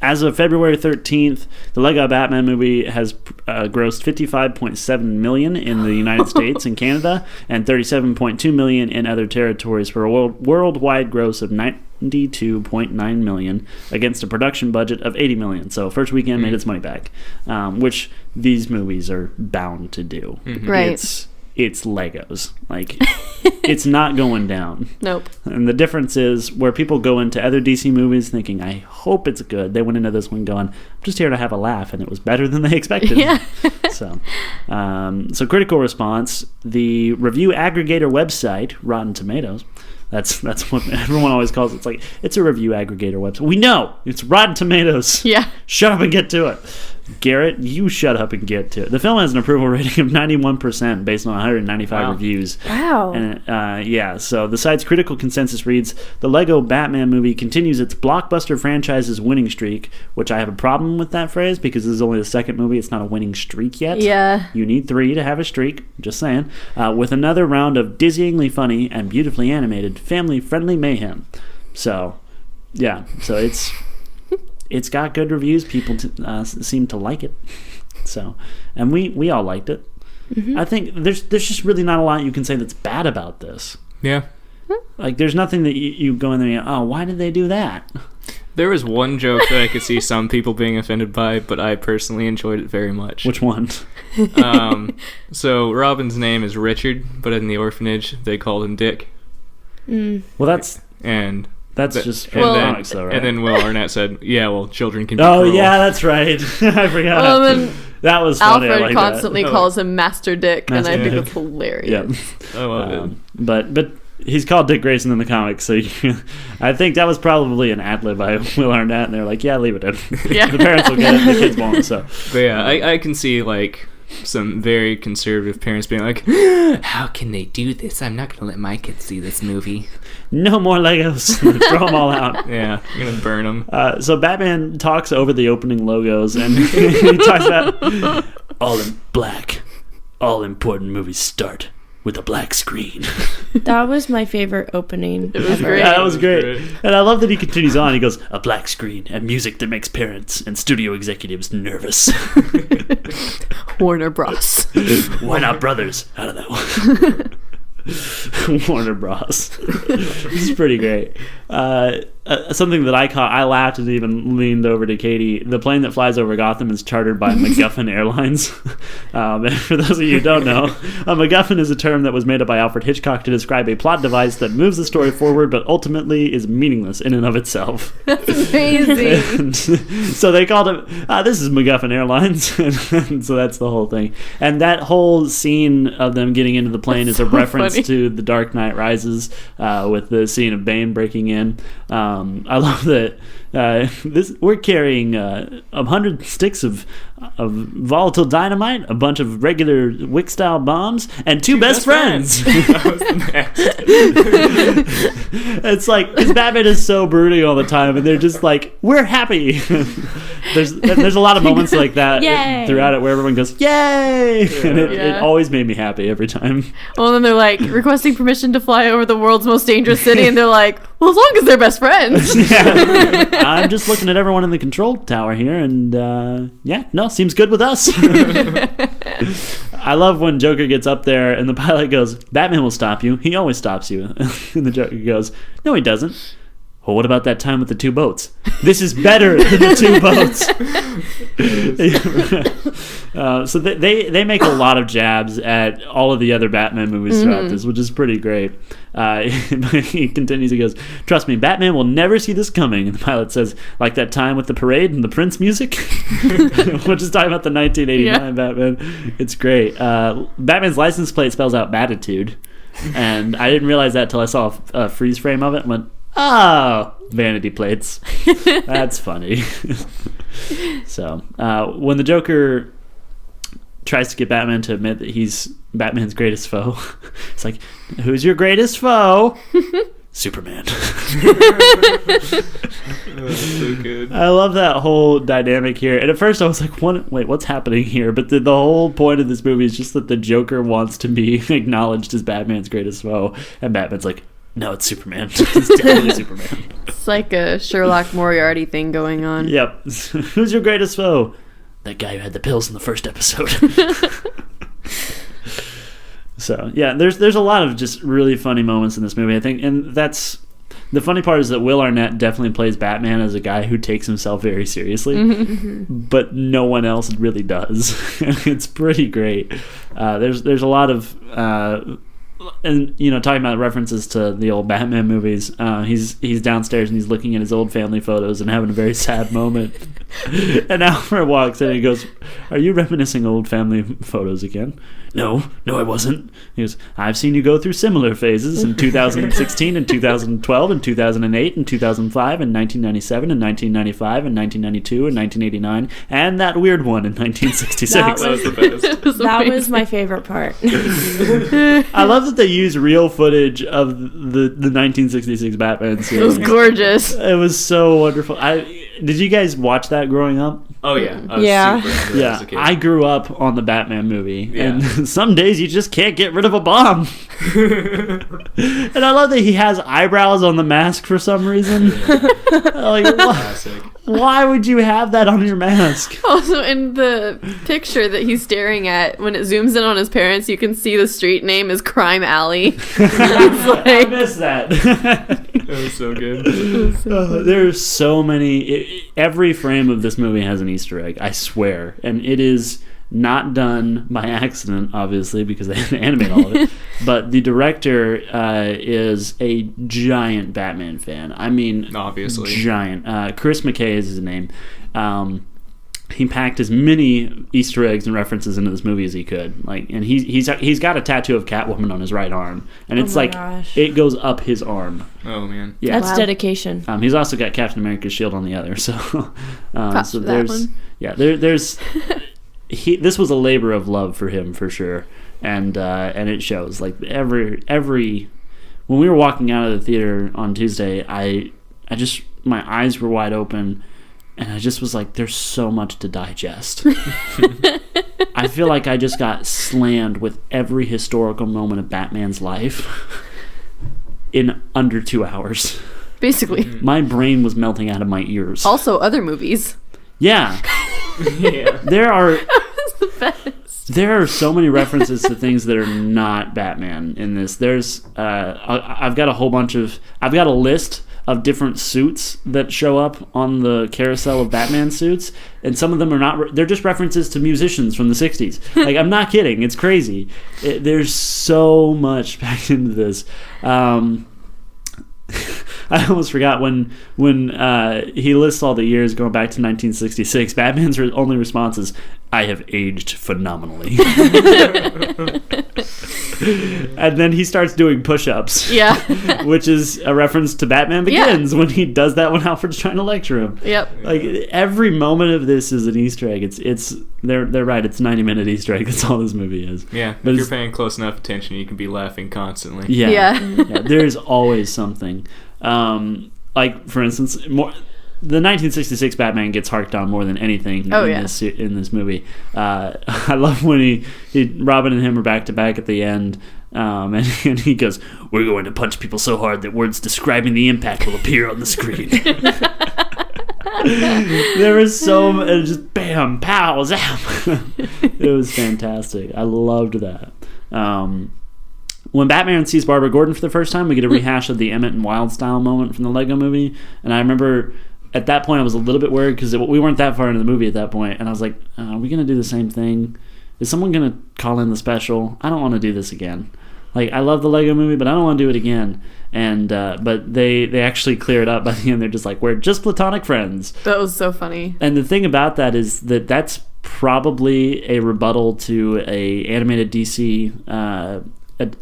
As of February 13th, the Lego Batman movie has grossed $55.7 million in the United States and Canada, and $37.2 million in other territories, for a worldwide gross of $92.9 million against a production budget of $80 million. So first weekend made its money back, which these movies are bound to do. Right. It's Legos. Like, it's not going down. Nope. And the difference is where people go into other DC movies thinking, I hope it's good. They went into this one going, I'm just here to have a laugh, and it was better than they expected. Yeah. So critical response, the review aggregator website, Rotten Tomatoes, that's what everyone always calls it. It's like, it's a review aggregator website. We know it's Rotten Tomatoes. Yeah. Shut up and get to it. Garrett, you shut up and get to it. The film has an approval rating of 91% based on 195 reviews. Wow. And so the site's critical consensus reads, the Lego Batman movie continues its blockbuster franchise's winning streak, which I have a problem with that phrase because this is only the second movie. It's not a winning streak yet. Yeah. You need 3 to have a streak, just saying. With another round of dizzyingly funny and beautifully animated family-friendly mayhem. So, yeah. So it's got good reviews. People seem to like it. So, and we all liked it. I think there's just really not a lot you can say that's bad about this. Yeah. Like, there's nothing that you go in there and go, oh, why did they do that? There was one joke that I could see some people being offended by, but I personally enjoyed it very much. Which one? So Robin's name is Richard, but in the orphanage they called him Dick. Well, that's just comics, though, right? And then Will Arnett said, "Yeah, well, children can be Oh, cruel." yeah, that's right. I forgot. Well, then that was funny. Alfred like constantly that. calls him Master Dick, Master and I think Dick. it's hilarious. Yeah. I love it. But he's called Dick Grayson in the comics, so I think that was probably an ad-lib by Will Arnett, and they're like, yeah, leave it in. Yeah. The parents will get it, the kids won't. So, But yeah, I can see like some very conservative parents being like, "How can they do this? I'm not going to let my kids see this movie. No more Legos. Throw them all out." Yeah, I'm going to burn them. So Batman talks over the opening logos, and he talks about all in black. All important movies start with a black screen. That was my favorite opening. It was ever. great. Yeah, that was great. And I love that he continues on. He goes, a black screen and music that makes parents and studio executives nervous. Warner Bros. Why not brothers? I don't know. Warner Bros. This is pretty great. Something that I caught, I laughed and even leaned over to Katie. The plane that flies over Gotham is chartered by MacGuffin Airlines. And for those of you who don't know, a MacGuffin is a term that was made up by Alfred Hitchcock to describe a plot device that moves the story forward but ultimately is meaningless in and of itself. That's amazing. And so they called it, this is MacGuffin Airlines. And so that's the whole thing. And that whole scene of them getting into the plane is a reference to The Dark Knight Rises, with the scene of Bane breaking in. I love that we're carrying 100 sticks of volatile dynamite, a bunch of regular Wick-style bombs, and two best friends. That was the best. It's like, because Batman is so brooding all the time, and they're just like, we're happy. There's a lot of moments like that throughout it where everyone goes, yay! And it always made me happy every time. Well, then they're like requesting permission to fly over the world's most dangerous city, and they're like, well, as long as they're best friends. I'm just looking at everyone in the control tower here, and seems good with us. I love when Joker gets up there and the pilot goes, Batman will stop you. He always stops you. And the Joker goes, no, he doesn't. Well, what about that time with the 2 boats? This is better than the 2 boats. So they make a lot of jabs at all of the other Batman movies throughout this, which is pretty great. He continues, he goes, trust me, Batman will never see this coming. And the pilot says, like that time with the parade and the Prince music? Which is talking about the 1989 Batman. It's great. Batman's license plate spells out Batitude. And I didn't realize that till I saw a freeze frame of it and went, oh, vanity plates. That's funny. So, when the Joker tries to get Batman to admit that he's Batman's greatest foe, it's like, who's your greatest foe? Superman. That's so good. I love that whole dynamic here. And at first I was like, wait, what's happening here? But the whole point of this movie is just that the Joker wants to be acknowledged as Batman's greatest foe. And Batman's like, no, it's Superman. It's definitely Superman. It's like a Sherlock Moriarty thing going on. Yep. Who's your greatest foe? That guy who had the pills in the first episode. So, yeah, there's a lot of just really funny moments in this movie, I think. And that's... The funny part is that Will Arnett definitely plays Batman as a guy who takes himself very seriously. But no one else really does. It's pretty great. There's a lot of... and talking about references to the old Batman movies, he's downstairs and he's looking at his old family photos and having a very sad moment. And Alfred walks in and he goes, "Are you reminiscing old family photos again?" No, I wasn't. He goes, "I've seen you go through similar phases in 2016 and 2012 and 2008 and 2005 and 1997 and 1995 and 1992 and 1989 and that weird one in 1966." That was the best. That was my favorite part. I love that they use real footage of the 1966 Batman scene. It was gorgeous. It was so wonderful. Did you guys watch that growing up? Oh yeah, I was Yeah. super into that as a kid. I grew up on the Batman movie, Yeah. and some days you just can't get rid of a bomb. And I love that he has eyebrows on the mask for some reason. Like, Classic. why would you have that on your mask? Also, in the picture that he's staring at, when it zooms in on his parents, you can see the street name is Crime Alley. I missed that. That was so good. There's so many. Every frame of this movie has an Easter egg, I swear. And it is not done by accident, obviously, because they had to animate all of it. But the director is a giant Batman fan. I mean, Obviously. giant. Chris McKay is his name. He packed as many Easter eggs and references into this movie as he could. And he's got a tattoo of Catwoman on his right arm, and it's my like gosh. it goes up his arm. Oh man. Yeah, That's dedication. he's also got Captain America's shield on the other. So, Props so for that there's one. there's this was a labor of love for him for sure, and it shows. Like every when we were walking out of the theater on Tuesday, I just my eyes were wide open. And I just was like, there's so much to digest. I feel like I just got slammed with every historical moment of Batman's life in under 2 hours. Basically. My brain was melting out of my ears. Also, other movies. Yeah. Yeah. There are The best. there are so many references to things that are not Batman in this. There's I've got a list of different suits that show up on the carousel of Batman suits, and some of them are not. They're just references to musicians from the 60s. Like, I'm not kidding. It's crazy. There's so much packed into this. I almost forgot when he lists all the years going back to 1966. Batman's only response is, "I have aged phenomenally." And then he starts doing push-ups. Yeah. Which is a reference to Batman Begins when he does that when Alfred's trying to lecture him. Yep. Like, every moment of this is an Easter egg. They're right. It's 90-minute Easter egg. That's all this movie is. Yeah. But If you're it's- paying close enough attention, you can be laughing constantly. Yeah. Yeah. There's always something. Like, for instance, the 1966 Batman gets harked on more than anything in this movie. I love when Robin and him are back to back at the end, and he goes, "We're going to punch people so hard that words describing the impact will appear on the screen." There was just bam, pow, zap. It It was fantastic. I loved that. When Batman sees Barbara Gordon for the first time, we get a rehash of the Emmett and Wild style moment from the Lego movie. And I remember at that point I was a little bit worried because we weren't that far into the movie at that point. And I was like, are we going to do the same thing? Is someone going to call in the special? I don't want to do this again. Like, I love the Lego movie, but I don't want to do it again. And but they actually clear it up by the end. They're just like, we're just platonic friends. That was so funny. And the thing about that is that that's probably a rebuttal to a animated DC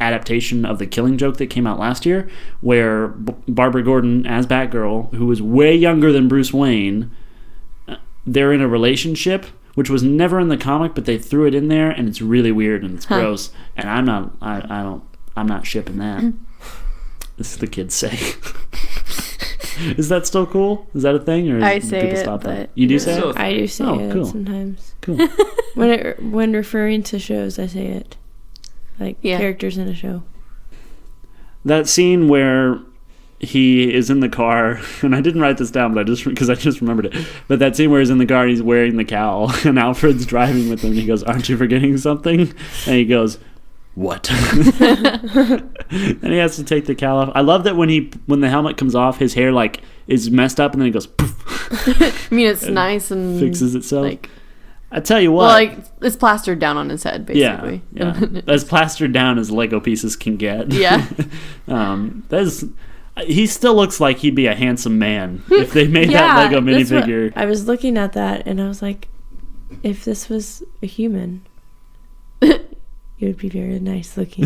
adaptation of The Killing Joke that came out last year, where Barbara Gordon as Batgirl, who was way younger than Bruce Wayne, they're in a relationship, which was never in the comic, but they threw it in there, and it's really weird and it's gross. And I'm not shipping that. This is the kids say. Is that still cool? Is that a thing, or I do say people it, stop but that? You do say it? I do say it cool. sometimes. Cool. When referring to shows, I say it. Like characters in a show. That scene where he is in the car, and I didn't write this down, but I just remembered it. But that scene where he's in the car and he's wearing the cowl, and Alfred's driving with him, and he goes, "Aren't you forgetting something?" And he goes, "What?" And he has to take the cowl off. I love that when the helmet comes off, his hair like is messed up, and then he goes poof. I mean, it's nice and fixes itself. Like, I tell you what. well, like it's plastered down on his head, basically. Yeah. As plastered down as Lego pieces can get. Yeah. He still looks like he'd be a handsome man if they made that Lego minifigure. I was looking at that and I was like, if this was a human, it would be very nice looking.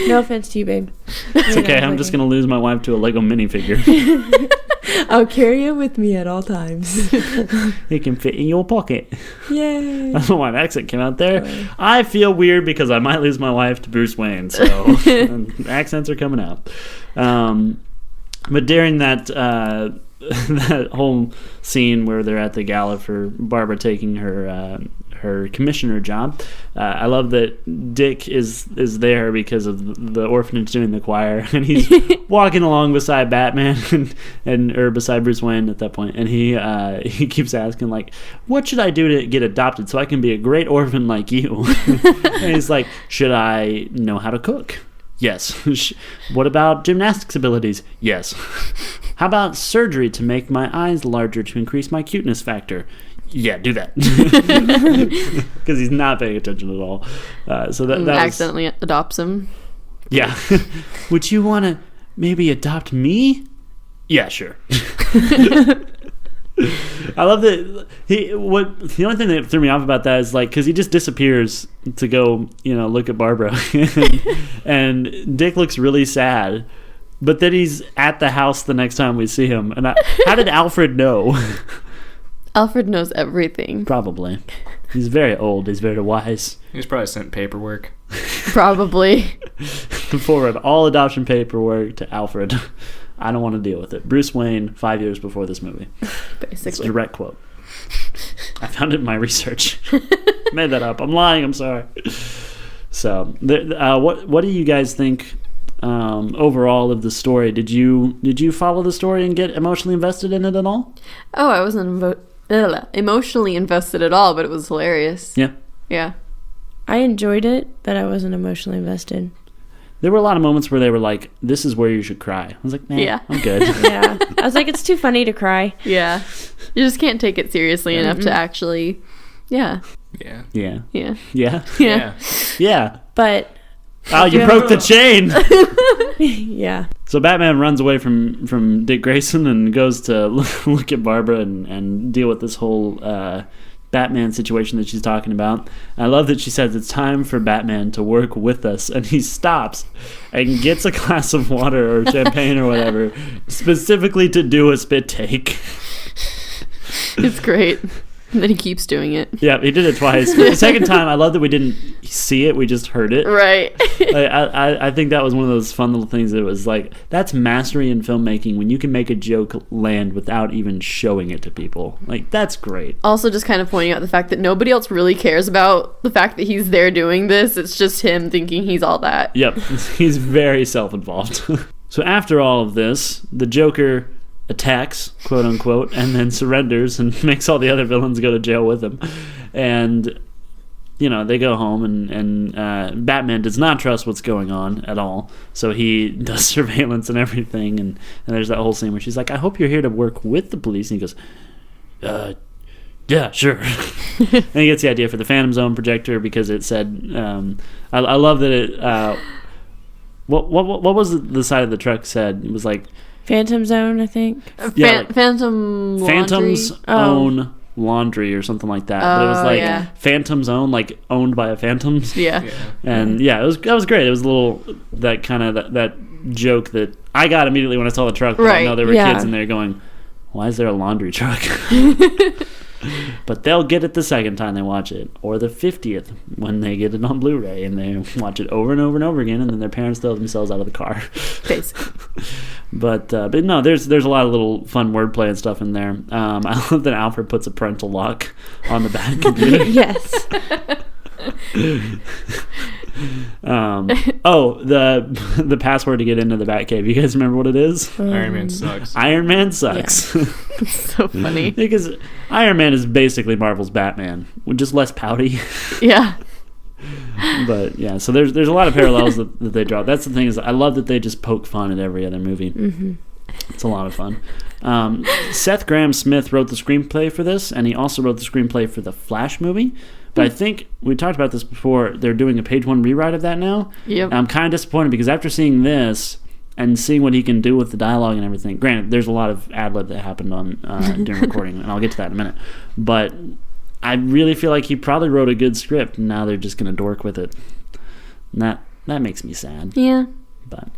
No offense to you, babe. It's okay. I'm just going to lose my wife to a Lego minifigure. I'll carry it with me at all times. It can fit in your pocket. Yay. I don't know why an accent came out there. I feel weird because I might lose my wife to Bruce Wayne, so accents are coming out. But during that that whole scene where they're at the gala for Barbara taking her commissioner job, I love that Dick is there because of the orphanage doing the choir, and he's walking along beside Batman or beside Bruce Wayne at that point, and he keeps asking like, "What should I do to get adopted so I can be a great orphan like you?" And he's like, "Should I know how to cook?" Yes. What about gymnastics abilities? Yes. How about surgery to make my eyes larger to increase my cuteness factor? Yeah, do that. Because he's not paying attention at all. So that accidentally adopts him. Yeah. Would you want to maybe adopt me? Yeah, sure. I love that the only thing that threw me off about that is like, because he just disappears to go look at Barbara and Dick looks really sad, but then he's at the house the next time we see him, and how did Alfred know? Alfred knows everything. Probably. He's very old. He's very wise. He's probably sent paperwork. Probably. Forward all adoption paperwork to Alfred. I don't want to deal with it. Bruce Wayne, 5 years before this movie. Basically. It's a direct quote. I found it in my research. Made that up. I'm lying. I'm sorry. So, what do you guys think overall of the story? Did you follow the story and get emotionally invested in it at all? Oh, I wasn't emotionally invested at all, but it was hilarious. Yeah. Yeah. I enjoyed it, but I wasn't emotionally invested. There were a lot of moments where they were like, "This is where you should cry." I was like, "Nah, yeah, I'm good." Yeah. I was like, it's too funny to cry. Yeah. You just can't take it seriously enough to actually, Yeah. Yeah. Yeah. Yeah. Yeah. Yeah. But oh, you broke the chain. yeah. So Batman runs away from Dick Grayson and goes to look at Barbara and deal with this whole Batman situation that she's talking about. I love that she says it's time for Batman to work with us, and he stops and gets a glass of water or champagne or whatever specifically to do a spit take. It's great. And then he keeps doing it. Yeah, he did it twice. But the second time, I love that we didn't see it, we just heard it. Right. I think that was one of those fun little things that was like, that's mastery in filmmaking, when you can make a joke land without even showing it to people. Like, that's great. Also, just kind of pointing out the fact that nobody else really cares about the fact that he's there doing this. It's just him thinking he's all that. Yep, he's very self-involved. So after all of this, the Joker attacks, quote unquote, and then surrenders and makes all the other villains go to jail with him. And they go home, and Batman does not trust what's going on at all. So he does surveillance and everything. And there's that whole scene where she's like, I hope you're here to work with the police. And he goes, yeah, sure. And he gets the idea for the Phantom Zone projector because it said, I love that it, what was the side of the truck said? It was like, Phantom Zone, I think. Phantom Laundry? Phantom's Own Laundry or something like that. But it was like Phantom's Own, like owned by a Phantoms. Yeah. And that was great. It was a little, that kind of, that joke that I got immediately when I saw the truck. Right. I know there were kids in there going, why is there a laundry truck? But they'll get it the second time they watch it, or the 50th when they get it on Blu-ray and they watch it over and over and over again, and then their parents throw themselves out of the car. Basically. But no, there's a lot of little fun wordplay and stuff in there. I love that Alfred puts a parental lock on the back computer. Yes. The password to get into the Batcave. You guys remember what it is? Iron Man sucks. Iron Man sucks. Yeah. So funny. Because Iron Man is basically Marvel's Batman, with just less pouty. Yeah. But yeah, so there's a lot of parallels that they draw. That's the thing, is I love that they just poke fun at every other movie. Mm-hmm. It's a lot of fun. Seth Grahame-Smith wrote the screenplay for this, and he also wrote the screenplay for the Flash movie. But I think we talked about this before. They're doing a page one rewrite of that now. Yep. I'm kind of disappointed because after seeing this and seeing what he can do with the dialogue and everything, granted, there's a lot of ad-lib that happened on during recording, and I'll get to that in a minute. But I really feel like he probably wrote a good script, and now they're just going to dork with it. And that makes me sad. Yeah. But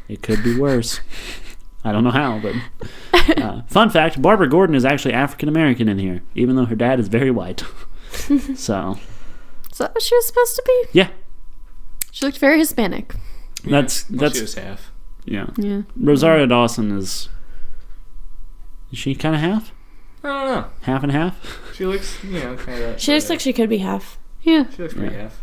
it could be worse. I don't know how, but... fun fact, Barbara Gordon is actually African-American in here, even though her dad is very white. So is that what she was supposed to be? Yeah. She looked very Hispanic. That's she was half. Yeah. Yeah. Rosario Dawson is she kind of half? I don't know. Half and half? She looks, kind of. She looks like she could be half. Yeah. She looks pretty half.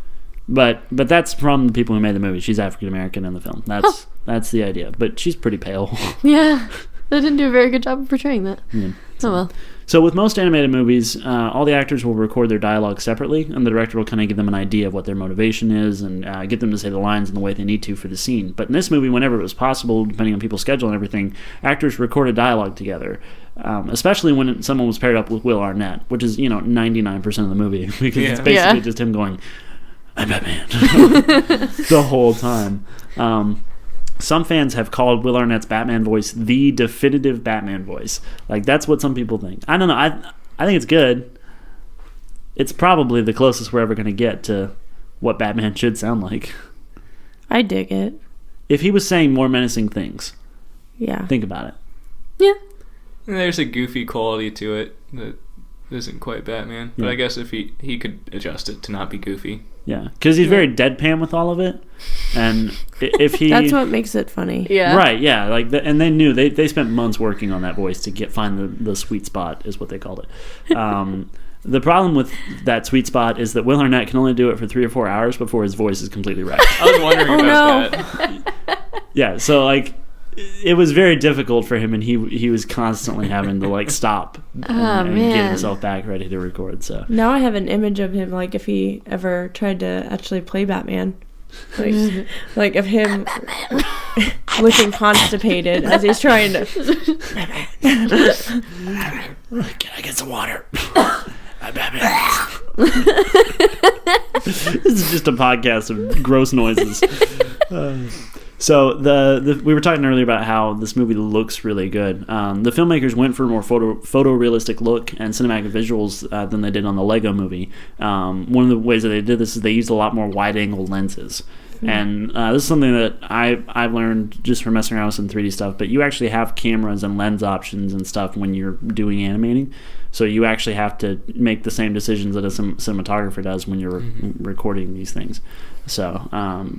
But that's from the people who made the movie. She's African American in the film. That's the idea. But she's pretty pale. Yeah. They didn't do a very good job of portraying that. Yeah. Oh well. So with most animated movies, all the actors will record their dialogue separately, and the director will kind of give them an idea of what their motivation is and get them to say the lines in the way they need to for the scene. But in this movie, whenever it was possible, depending on people's schedule and everything, actors recorded dialogue together, especially when someone was paired up with Will Arnett, which is 99% of the movie, because it's basically just him going, I'm Batman, the whole time. Some fans have called Will Arnett's Batman voice the definitive Batman voice. Like, that's what some people think. I don't know. I think it's good. It's probably the closest we're ever going to get to what Batman should sound like. I dig it. If he was saying more menacing things. Yeah. Think about it. Yeah. And there's a goofy quality to it that isn't quite Batman. But I guess if he could adjust it to not be goofy. Yeah, because he's very deadpan with all of it, and if he that's what makes it funny. Yeah, right. Yeah, like and they knew they spent months working on that voice to find the sweet spot, is what they called it. The problem with that sweet spot is that Will Arnett can only do it for 3 or 4 hours before his voice is completely wrecked. I was wondering about that. Yeah, so like it was very difficult for him, and he was constantly having to stop and get himself back ready to record. So now I have an image of him, like if he ever tried to actually play Batman, like of him looking constipated as he's trying to. Can I get some water? I'm Batman. This is just a podcast of gross noises. So we were talking earlier about how this movie looks really good. The filmmakers went for a more photorealistic look and cinematic visuals than they did on the Lego movie. One of the ways that they did this is they used a lot more wide-angle lenses. And this is something that I've learned just from messing around with some 3D stuff, but you actually have cameras and lens options and stuff when you're doing animating. So you actually have to make the same decisions that a cinematographer does when you're recording these things. So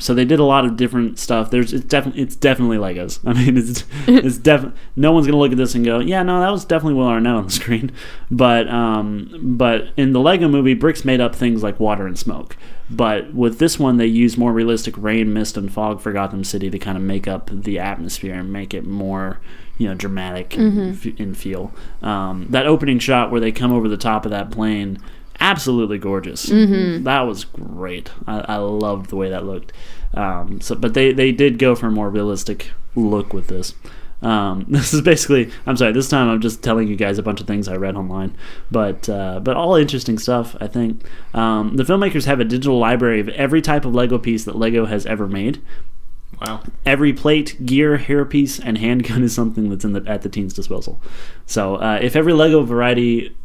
they did a lot of different stuff. It's definitely Legos. I mean, it's definitely no one's gonna look at this and go, yeah, no, that was definitely Will Arnett on the screen. But in the Lego movie, bricks made up things like water and smoke. But with this one, they used more realistic rain, mist, and fog for Gotham City to kind of make up the atmosphere and make it more, dramatic in feel. That opening shot where they come over the top of that plane absolutely gorgeous. That was great. I loved the way that looked. But they did go for a more realistic look with this. This is basically, I'm sorry, this time I'm just telling you guys a bunch of things I read online, but all interesting stuff, I think. The filmmakers have a digital library of every type of Lego piece that Lego has ever made. Wow. Every plate, gear, hairpiece, and handgun is something that's at the team's disposal. So if every Lego variety...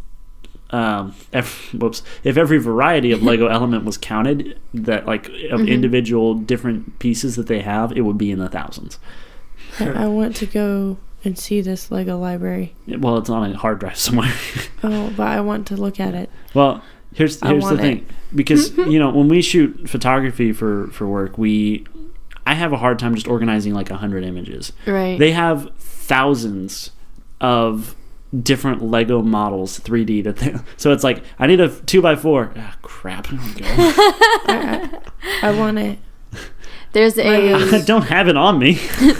if every variety of Lego element was counted, that like of individual different pieces that they have, it would be in the thousands. I want to go and see this Lego library. Well, it's on a hard drive somewhere. Oh, but I want to look at it. Well, here's the thing. Because, when we shoot photography for work, I have a hard time just organizing like 100 images. Right. They have thousands of different Lego models 3D so it's like, I need a 2x4. Ah, crap. There we go. I want it. There's I don't have it on me.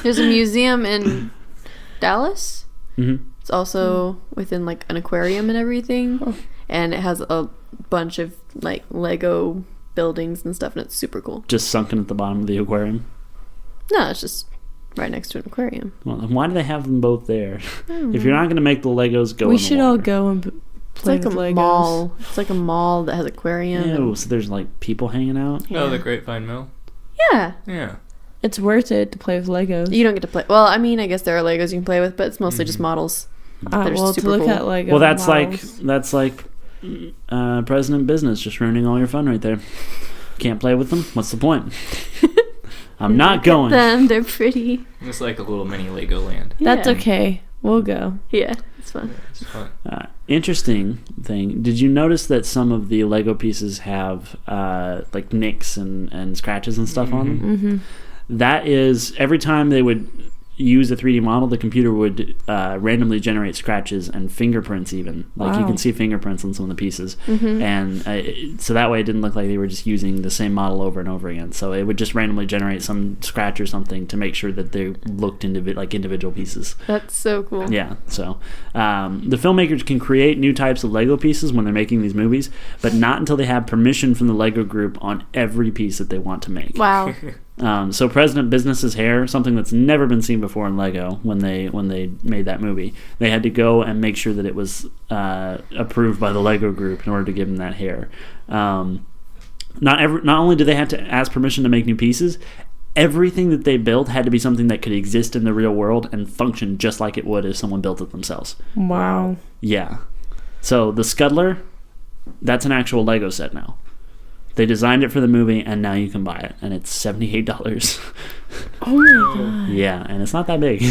There's a museum in Dallas. Mm-hmm. It's also within like an aquarium and everything, and it has a bunch of like Lego buildings and stuff, and it's super cool. Just sunken at the bottom of the aquarium? No, it's just right next to an aquarium. Well, then why do they have them both there? If you're not going to make the Legos go, We in the should water. all go and play It's like with a Legos. mall. It's like a mall that has aquarium. Ew, so there's like people hanging out? Yeah. Oh, the Grapevine Mill. Yeah. Yeah. It's worth it to play with Legos. You don't get to play. Well, I mean, I guess there are Legos you can play with, but it's mostly just models. They're to super look cool. at Lego Well, that's models. like President Business just ruining all your fun right there. Can't play with them? What's the point? I'm not going. Them, they're pretty. It's like a little mini Legoland. That's Yeah. okay. We'll go. Yeah, it's fun. It's fun. Interesting thing. Did you notice that some of the Lego pieces have like nicks and scratches and stuff on them? Mm-hmm. That is, every time they would use a 3D model, the computer would randomly generate scratches and fingerprints even. Like, you Wow. can see fingerprints on some of the pieces. Mm-hmm. And so that way it didn't look like they were just using the same model over and over again. So it would just randomly generate some scratch or something to make sure that they looked like individual pieces. That's so cool. Yeah, so the filmmakers can create new types of Lego pieces when they're making these movies, but not until they have permission from the Lego group on every piece that they want to make. Wow. So President Business's hair, something that's never been seen before in Lego when they made that movie, they had to go and make sure that it was approved by the Lego group in order to give him that hair. Not only do they have to ask permission to make new pieces, everything that they built had to be something that could exist in the real world and function just like it would if someone built it themselves. Wow. Yeah. So the Scuttler, that's an actual Lego set now. They designed it for the movie, and now you can buy it, and it's $78. Oh my god. Yeah, and it's not that big. The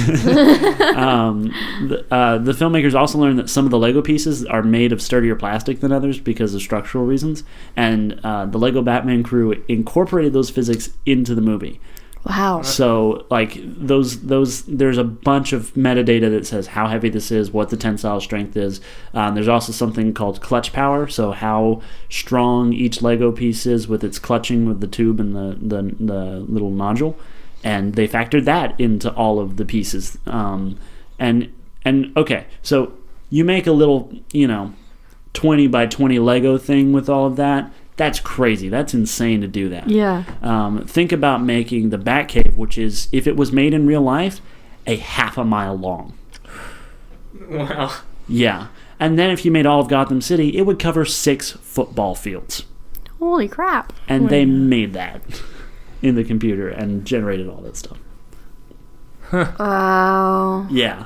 filmmakers also learned that some of the Lego pieces are made of sturdier plastic than others because of structural reasons, and the Lego Batman crew incorporated those physics into the movie. Wow. So, like, those there's a bunch of metadata that says how heavy this is, what the tensile strength is. There's also something called clutch power, so how strong each Lego piece is with its clutching with the tube and the little nodule. And they factored that into all of the pieces. And okay, so you make a little, 20 by 20 Lego thing with all of that. That's crazy. That's insane to do that. Yeah. Think about making the Batcave, which is, if it was made in real life, a half a mile long. Wow. Yeah. And then if you made all of Gotham City, it would cover 6 football fields. Holy crap. And they made that in the computer and generated all that stuff. Wow. Yeah.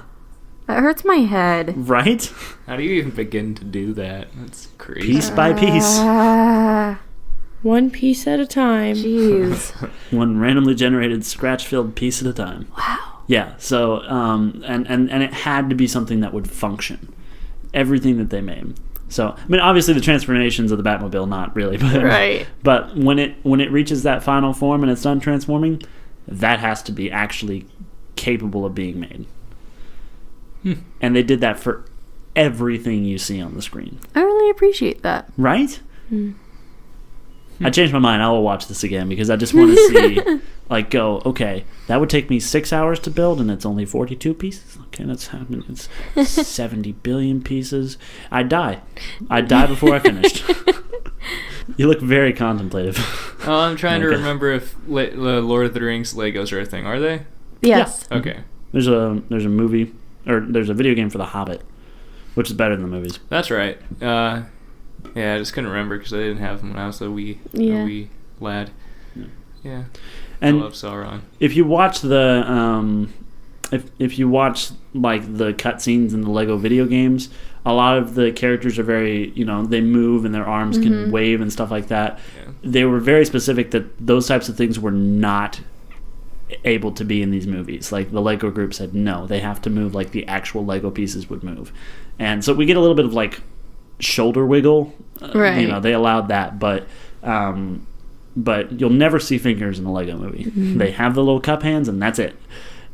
That hurts my head. Right? How do you even begin to do that? That's crazy. Piece by piece. One piece at a time. Jeez. One randomly generated scratch-filled piece at a time. Wow. Yeah, so, and it had to be something that would function. Everything that they made. So, I mean, obviously the transformations of the Batmobile, not really. But, Right. But when it reaches that final form and it's done transforming, that has to be actually capable of being made. And they did that for everything you see on the screen. I really appreciate that. Right? I changed my mind. I will watch this again because I just want to see, like, go, okay, that would take me 6 hours to build, and it's only 42 pieces. Okay, that's happening. It's 70 billion pieces. I'd die. I'd die before I finished. You look very contemplative. Oh, I'm trying to remember if Lord of the Rings Legos are a thing. Are they? Yes. Yeah. Okay. There's a movie, or there's a video game for The Hobbit, which is better than the movies. That's right. Yeah, I just couldn't remember because I didn't have them when I was a wee lad. Yeah. And I love Sauron. If you watch the if you watch like the cutscenes in the Lego video games, a lot of the characters are very, they move and their arms can wave and stuff like that. Yeah. They were very specific that those types of things were not able to be in these movies. Like the Lego group said, no, they have to move like the actual Lego pieces would move. And so we get a little bit of like shoulder wiggle. Right. They allowed that, but you'll never see fingers in a Lego movie. They have the little cup hands and that's it.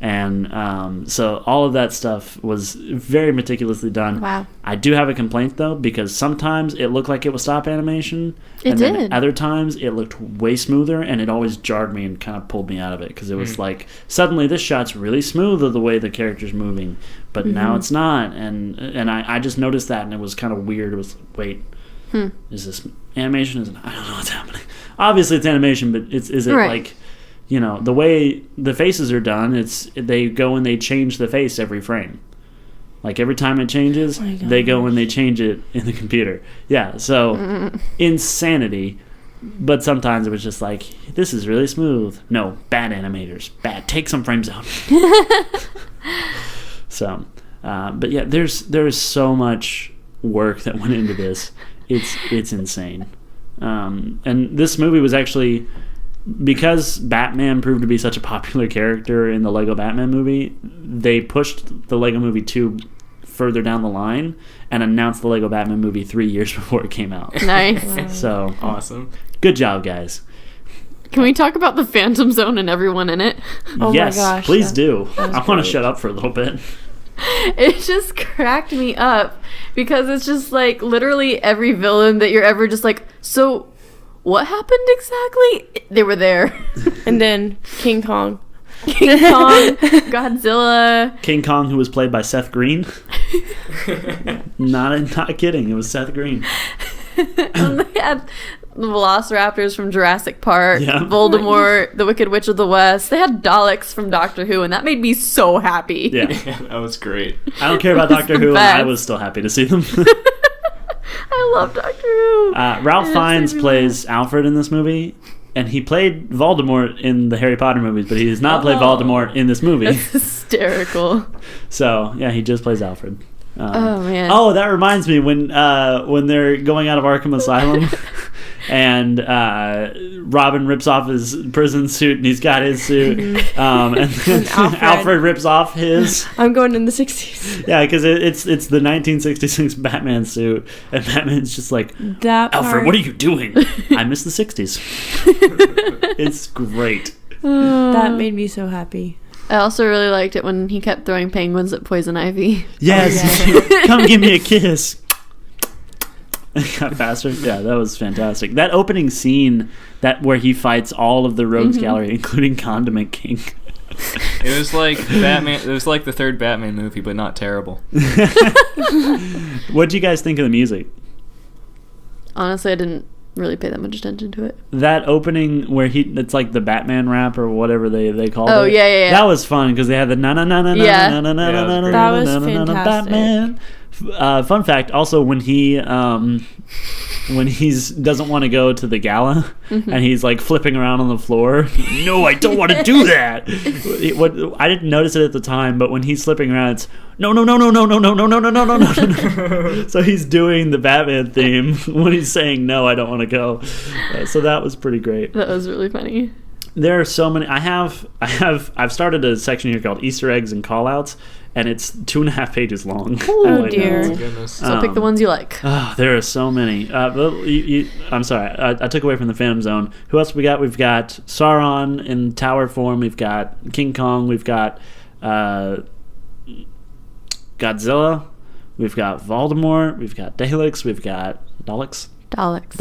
And so all of that stuff was very meticulously done. Wow. I do have a complaint, though, because sometimes it looked like it was stop animation. It did. Then other times it looked way smoother, and it always jarred me and kind of pulled me out of it. Because it was like, suddenly this shot's really smooth of the way the character's moving, but now it's not. And I just noticed that, and it was kind of weird. It was, wait, is this animation? I don't know what's happening. Obviously it's animation, but is it like... the way the faces are done, they go and they change the face every frame. Like every time it changes, they go and they change it in the computer. Yeah, so insanity. But sometimes it was just like, this is really smooth. No, bad animators. Bad. Take some frames out. So, but yeah, there is so much work that went into this. It's insane. And this movie was actually... because Batman proved to be such a popular character in the Lego Batman movie, they pushed the Lego Movie 2 further down the line and announced the Lego Batman movie 3 years before it came out. Nice. So, awesome. Good job, guys. Can we talk about the Phantom Zone and everyone in it? Yes, my gosh, please do. was I want to great. shut up for a little bit. It just cracked me up because it's just like literally every villain that you're ever just like, so what happened exactly? They were there. And then King Kong. King Kong, Godzilla. King Kong, who was played by Seth Green. Not kidding. It was Seth Green. And they had the Velociraptors from Jurassic Park, Yeah. Voldemort, the Wicked Witch of the West. They had Daleks from Doctor Who, and that made me so happy. Yeah. That was great. I don't care about It was Doctor the Who, and I best. was still happy to see them. I love Doctor Who. Ralph It Fiennes made me plays Alfred in this movie, and he played Voldemort in the Harry Potter movies, but he does not play Voldemort in this movie. That's hysterical. So, yeah, he just plays Alfred. Oh, man. Oh, that reminds me when they're going out of Arkham Asylum and Robin rips off his prison suit and he's got his suit, and then Alfred rips off his. I'm going in the 60s. Yeah, because it's the 1966 Batman suit, and Batman's just like, That Alfred, part, what are you doing? I miss the 60s. It's great. that made me so happy. I also really liked it when he kept throwing penguins at Poison Ivy. Yes, come give me a kiss. Got faster. Yeah, that was fantastic. That opening scene, where he fights all of the rogues gallery, including Condiment King. It was like Batman. It was like the third Batman movie, but not terrible. What do you guys think of the music? Honestly, I didn't really pay that much attention to it. That opening where it's like the Batman rap or whatever they called it. Oh, yeah. That was fun because they had the na na na na na Yeah. na na na na na That was na na na na fantastic. Batman. Fun fact, also when he doesn't want to go to the gala and he's like flipping around on the floor. No, I don't want to do that. I didn't notice it at the time, but when he's flipping around, it's no. So he's doing the Batman theme when he's saying no, I don't want to go. So that was pretty great. That was really funny. There are so many. I've started a section here called Easter eggs and callouts, and it's 2.5 pages long. Oh, dear. Oh, goodness. So pick the ones you like. There are so many. I'm sorry. I took away from the Phantom Zone. Who else we got? We've got Sauron in tower form. We've got King Kong. We've got Godzilla. We've got Voldemort. We've got Daleks. We've got Daleks. Daleks.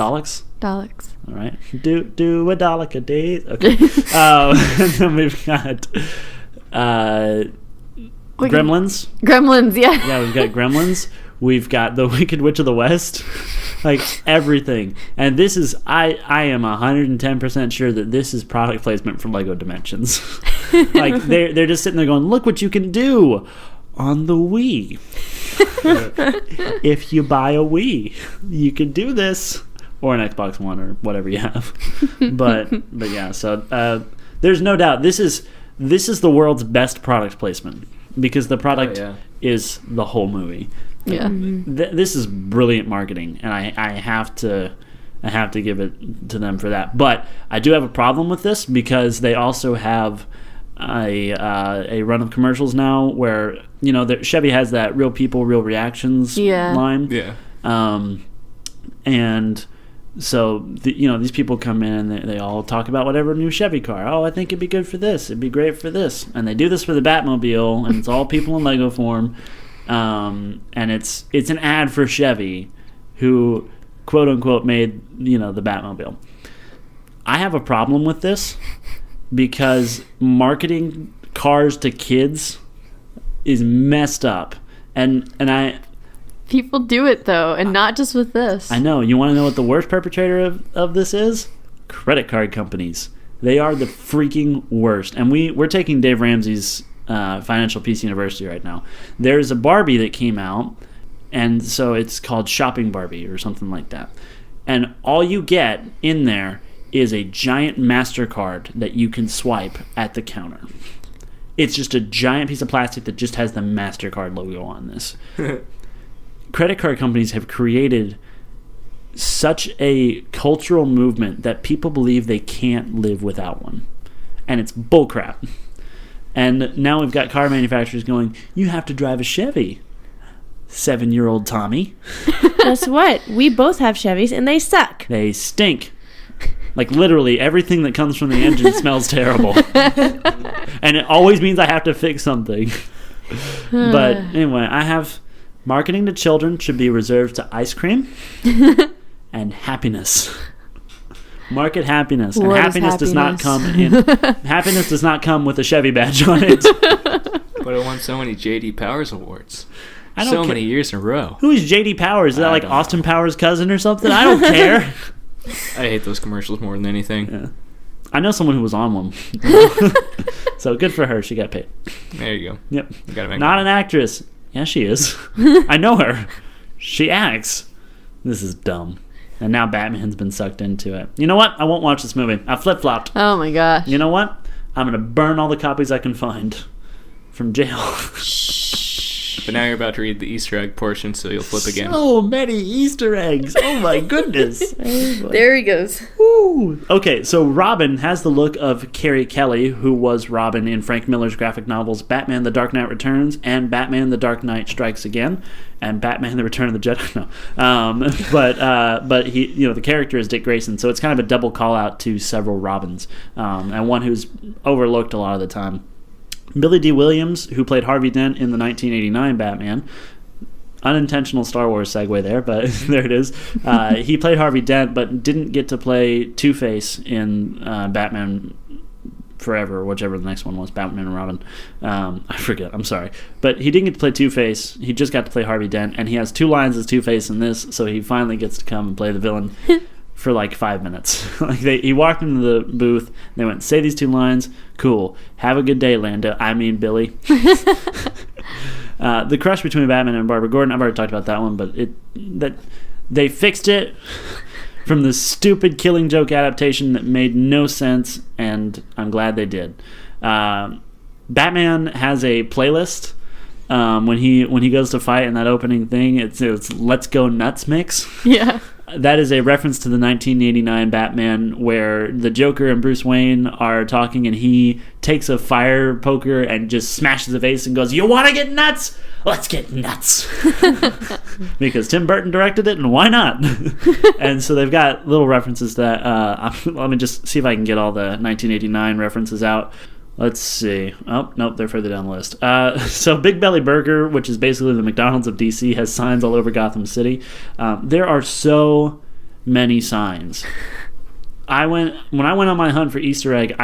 All right. Do a Dalek a day. Okay. And then we've got Gremlins. Gremlins, yeah. Yeah, we've got Gremlins. We've got the Wicked Witch of the West. Like, everything. And this is, I am 110% sure that this is product placement from Lego Dimensions. Like, they're just sitting there going, look what you can do on the Wii. If you buy a Wii, you can do this. Or an Xbox One or whatever you have. But yeah, so there's no doubt this is the world's best product placement because the product is the whole movie. Yeah. This is brilliant marketing, and I have to give it to them for that. But I do have a problem with this because they also have a run of commercials now where Chevy has that real people, real reactions line. Yeah. And so these people come in and they all talk about whatever new Chevy car. Oh, I think it'd be good for this. It'd be great for this. And they do this for the Batmobile, and it's all people in Lego form. And it's an ad for Chevy, who quote unquote made the Batmobile. I have a problem with this because marketing cars to kids is messed up, and people do it though, and not just with this. I know. You want to know what the worst perpetrator of this is? Credit card companies. They are the freaking worst. And we're taking Dave Ramsey's Financial Peace University right now. There's a Barbie that came out, and so it's called Shopping Barbie or something like that. And all you get in there is a giant MasterCard that you can swipe at the counter. It's just a giant piece of plastic that just has the MasterCard logo on this. Credit card companies have created such a cultural movement that people believe they can't live without one. And it's bullcrap. And now we've got car manufacturers going, you have to drive a Chevy, 7-year-old Tommy. Guess what? We both have Chevys, and they suck. They stink. Like, literally, everything that comes from the engine smells terrible. And it always means I have to fix something. But anyway, I have... Marketing to children should be reserved to ice cream and happiness. Market happiness. And happiness does not come in. Happiness does not come with a Chevy badge on it. But it won so many J.D. Powers awards. I don't many years in a row. Who is J.D. Powers? Is that like Austin Powers' cousin or something? I don't care. I hate those commercials more than anything. Yeah. I know someone who was on one. So good for her. She got paid. There you go. Yep. You gotta make Not an actress. Yeah, she is. I know her. She acts. This is dumb. And now Batman's been sucked into it. You know what? I won't watch this movie. I flip-flopped. Oh my gosh. You know what? I'm going to burn all the copies I can find from jail. But now you're about to read the Easter egg portion, so you'll flip again. So many Easter eggs. Oh my goodness. There he goes. Woo. Okay, so Robin has the look of Carrie Kelly, who was Robin in Frank Miller's graphic novels Batman the Dark Knight Returns and Batman the Dark Knight Strikes Again and Batman the Return of the Jedi. No. But he, the character is Dick Grayson, so it's kind of a double call out to several Robins, and one who's overlooked a lot of the time. Billy D. Williams, who played Harvey Dent in the 1989 Batman. Unintentional Star Wars segue there, but there it is. He played Harvey Dent, but didn't get to play Two-Face in Batman Forever, or whichever the next one was, Batman and Robin. I forget, I'm sorry. But he didn't get to play Two-Face. He just got to play Harvey Dent, and he has 2 lines as Two-Face in this, so he finally gets to come and play the villain for like 5 minutes. He walked into the booth, they went, say these 2 lines, cool, have a good day, Billy. The crush between Batman and Barbara Gordon, I've already talked about that one, but they fixed it from the stupid Killing Joke adaptation that made no sense, and I'm glad they did. Batman has a playlist when he goes to fight in that opening thing. It's Let's Go Nuts mix. Yeah. That is a reference to the 1989 Batman where the Joker and Bruce Wayne are talking and he takes a fire poker and just smashes the face and goes, "You want to get nuts? Let's get nuts." Because Tim Burton directed it, and why not? And so they've got little references to that. Let me just see if I can get all the 1989 references out. Let's see. Oh, nope, they're further down the list. So Big Belly Burger, which is basically the McDonald's of DC, has signs all over Gotham City. There are so many signs. When I went on my hunt for Easter eggs,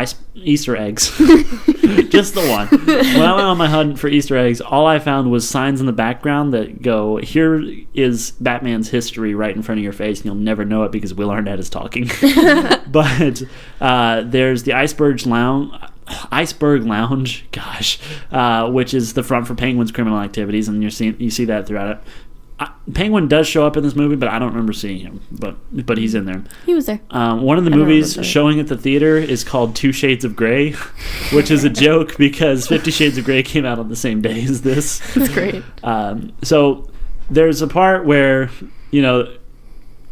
just the one. When I went on my hunt for Easter eggs, all I found was signs in the background that go, "Here is Batman's history right in front of your face, and you'll never know it because Will Arnett is talking." But there's the Iceberg Lounge, which is the front for Penguin's criminal activities, and you see that throughout it. Penguin does show up in this movie, but I don't remember seeing him. But he's in there. He was there. One of the movies showing at the theater is called 2 Shades of Grey, which is a joke because 50 Shades of Grey came out on the same day as this. That's great. So there's a part where,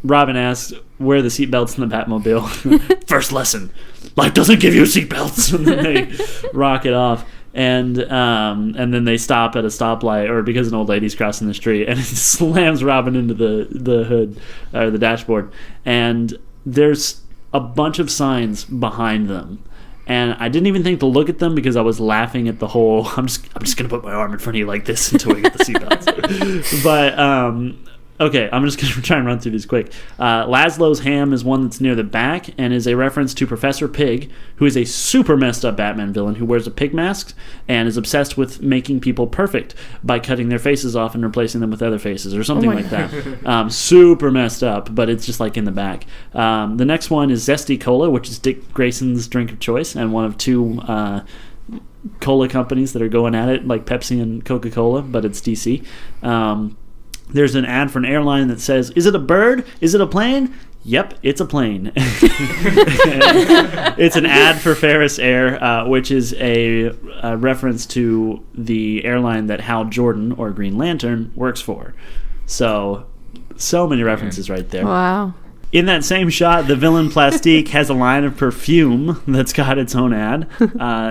Robin asks, "Where are the seatbelts in the Batmobile?" First lesson: life doesn't give you seatbelts. And then they rock it off. And then they stop at a stoplight, or because an old lady's crossing the street, and it slams Robin into the hood or the dashboard. And there's a bunch of signs behind them, and I didn't even think to look at them because I was laughing at the whole. I'm just gonna put my arm in front of you like this until we get the seatbelts. But okay, I'm just going to try and run through these quick. Laszlo's ham is one that's near the back and is a reference to Professor Pig, who is a super messed up Batman villain who wears a pig mask and is obsessed with making people perfect by cutting their faces off and replacing them with other faces or something like that. Super messed up, but it's just like in the back. The next one is Zesty Cola, which is Dick Grayson's drink of choice and one of two cola companies that are going at it, like Pepsi and Coca-Cola, but it's DC. There's an ad for an airline that says, "Is it a bird? Is it a plane?" Yep, it's a plane. It's an ad for Ferris Air, which is a reference to the airline that Hal Jordan, or Green Lantern, works for. So many references right there. Wow. In that same shot, the villain Plastique has a line of perfume that's got its own ad.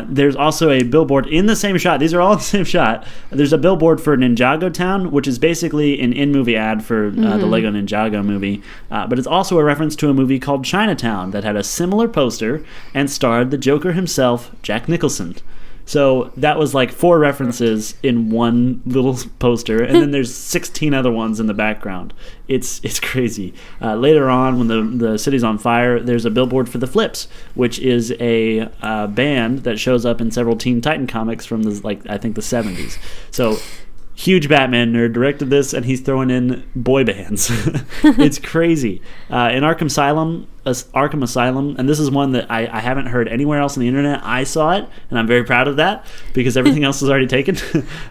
There's also a billboard in the same shot. These are all in the same shot. There's a billboard for Ninjago Town, which is basically an in-movie ad for the Lego Ninjago movie. But it's also a reference to a movie called Chinatown that had a similar poster and starred the Joker himself, Jack Nicholson. So that was like 4 references in one little poster, and then there's 16 other ones in the background. It's crazy. Later on, when the city's on fire, there's a billboard for the Flips, which is a band that shows up in several Teen Titan comics from I think the 70s. So huge Batman nerd directed this, and he's throwing in boy bands. It's crazy. In Arkham Asylum, and this is one that I haven't heard anywhere else on the internet. I saw it, and I'm very proud of that because everything else is already taken.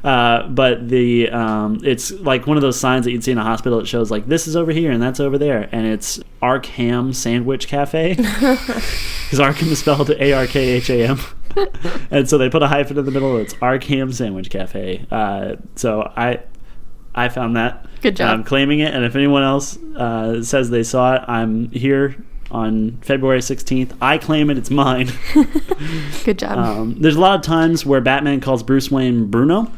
But it's like one of those signs that you'd see in a hospital that shows like this is over here and that's over there, and it's Arkham Sandwich Cafe because Arkham is spelled Arkham. And so they put a hyphen in the middle. It's Arkham Sandwich Cafe. So I found that. Good job. I'm claiming it, and if anyone else says they saw it, I'm here on February 16th. I claim it. It's mine. Good job. There's a lot of times where Batman calls Bruce Wayne Bruno,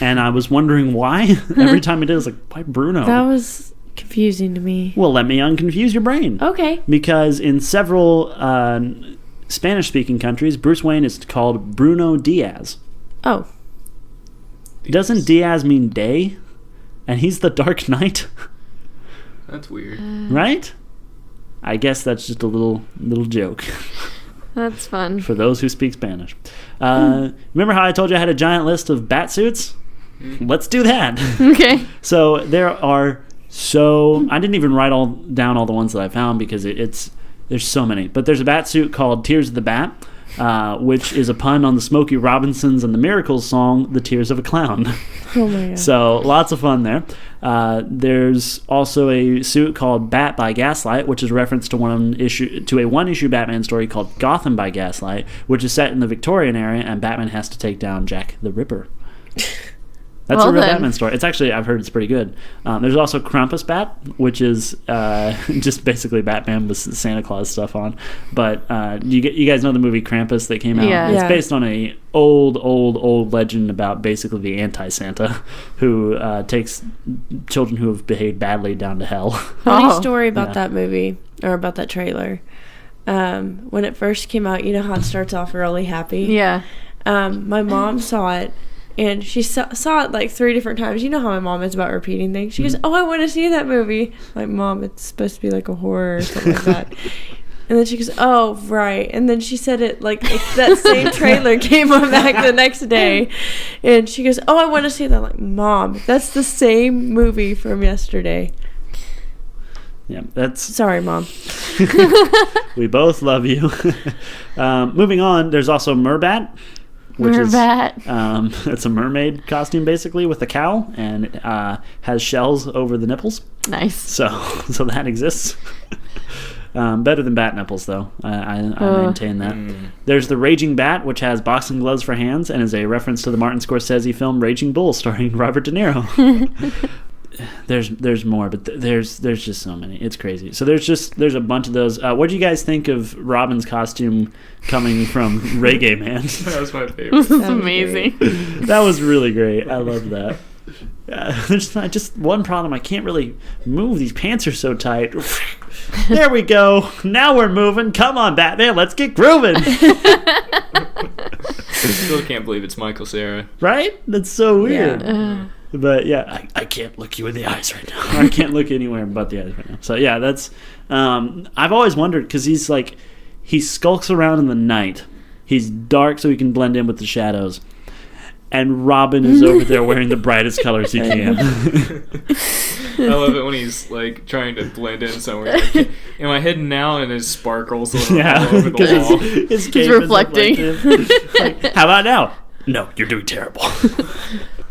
and I was wondering why. Every time he did, I was like, why Bruno? That was confusing to me. Well, let me unconfuse your brain. Okay. Because in several Spanish-speaking countries, Bruce Wayne is called Bruno Diaz. Oh. Doesn't Diaz mean day? And he's the Dark Knight? That's weird. Right? I guess that's just a little joke. That's fun. For those who speak Spanish. Remember how I told you I had a giant list of bat suits? Let's do that. Okay. So there are I didn't even write down all the ones that I found because there's so many. But there's a bat suit called Tears of the Bat, which is a pun on the Smokey Robinson's and the Miracles song, The Tears of a Clown. Oh my god. So lots of fun there. There's also a suit called Bat by Gaslight, which is a reference to a one-issue Batman story called Gotham by Gaslight, which is set in the Victorian era, and Batman has to take down Jack the Ripper. That's a real Batman story. It's actually, I've heard it's pretty good. There's also Krampus Bat, which is just basically Batman with Santa Claus stuff on. But you guys know the movie Krampus that came out? Yeah. It's based on a old legend about basically the anti-Santa who takes children who have behaved badly down to hell. Funny story about that movie, or about that trailer. When it first came out, you know how it starts off really happy? Yeah. My mom saw it, And she saw it like 3 different times. You know how my mom is about repeating things. She goes, "Oh, I want to see that movie." I'm like, "Mom, it's supposed to be like a horror or something like that." And then she goes, "Oh, right." And then she said it like that same trailer came on back the next day. And she goes, "Oh, I want to see that." I'm like, "Mom, that's the same movie from yesterday." Yeah, that's... Sorry, Mom. We both love you. Moving on, there's also Merbat. Which Merbat. It's a mermaid costume, basically, with a cowl, and it has shells over the nipples. Nice. So that exists. Better than bat nipples, though. I maintain that. There's the Raging Bat, which has boxing gloves for hands, and is a reference to the Martin Scorsese film Raging Bull, starring Robert De Niro. There's more, but there's just so many. It's crazy. So there's a bunch of those. What do you guys think of Robin's costume coming from Reggae Man? That was my favorite. This is amazing. That was really great. I love that. There's just one problem. I can't really move. These pants are so tight. There we go. Now we're moving. Come on, Batman. Let's get grooving. Still can't believe it's Michael Cera. Right? That's so weird. Yeah. But yeah, I can't look you in the eyes right now. I can't look anywhere but the eyes right now. So yeah, that's... I've always wondered, because he skulks around in the night. He's dark so he can blend in with the shadows. And Robin is over there wearing the brightest colors he can. I love it when he's like trying to blend in somewhere. Like, am I hidden now? And it sparkles all over the wall. His He's reflecting. Like, how about now? No, you're doing terrible.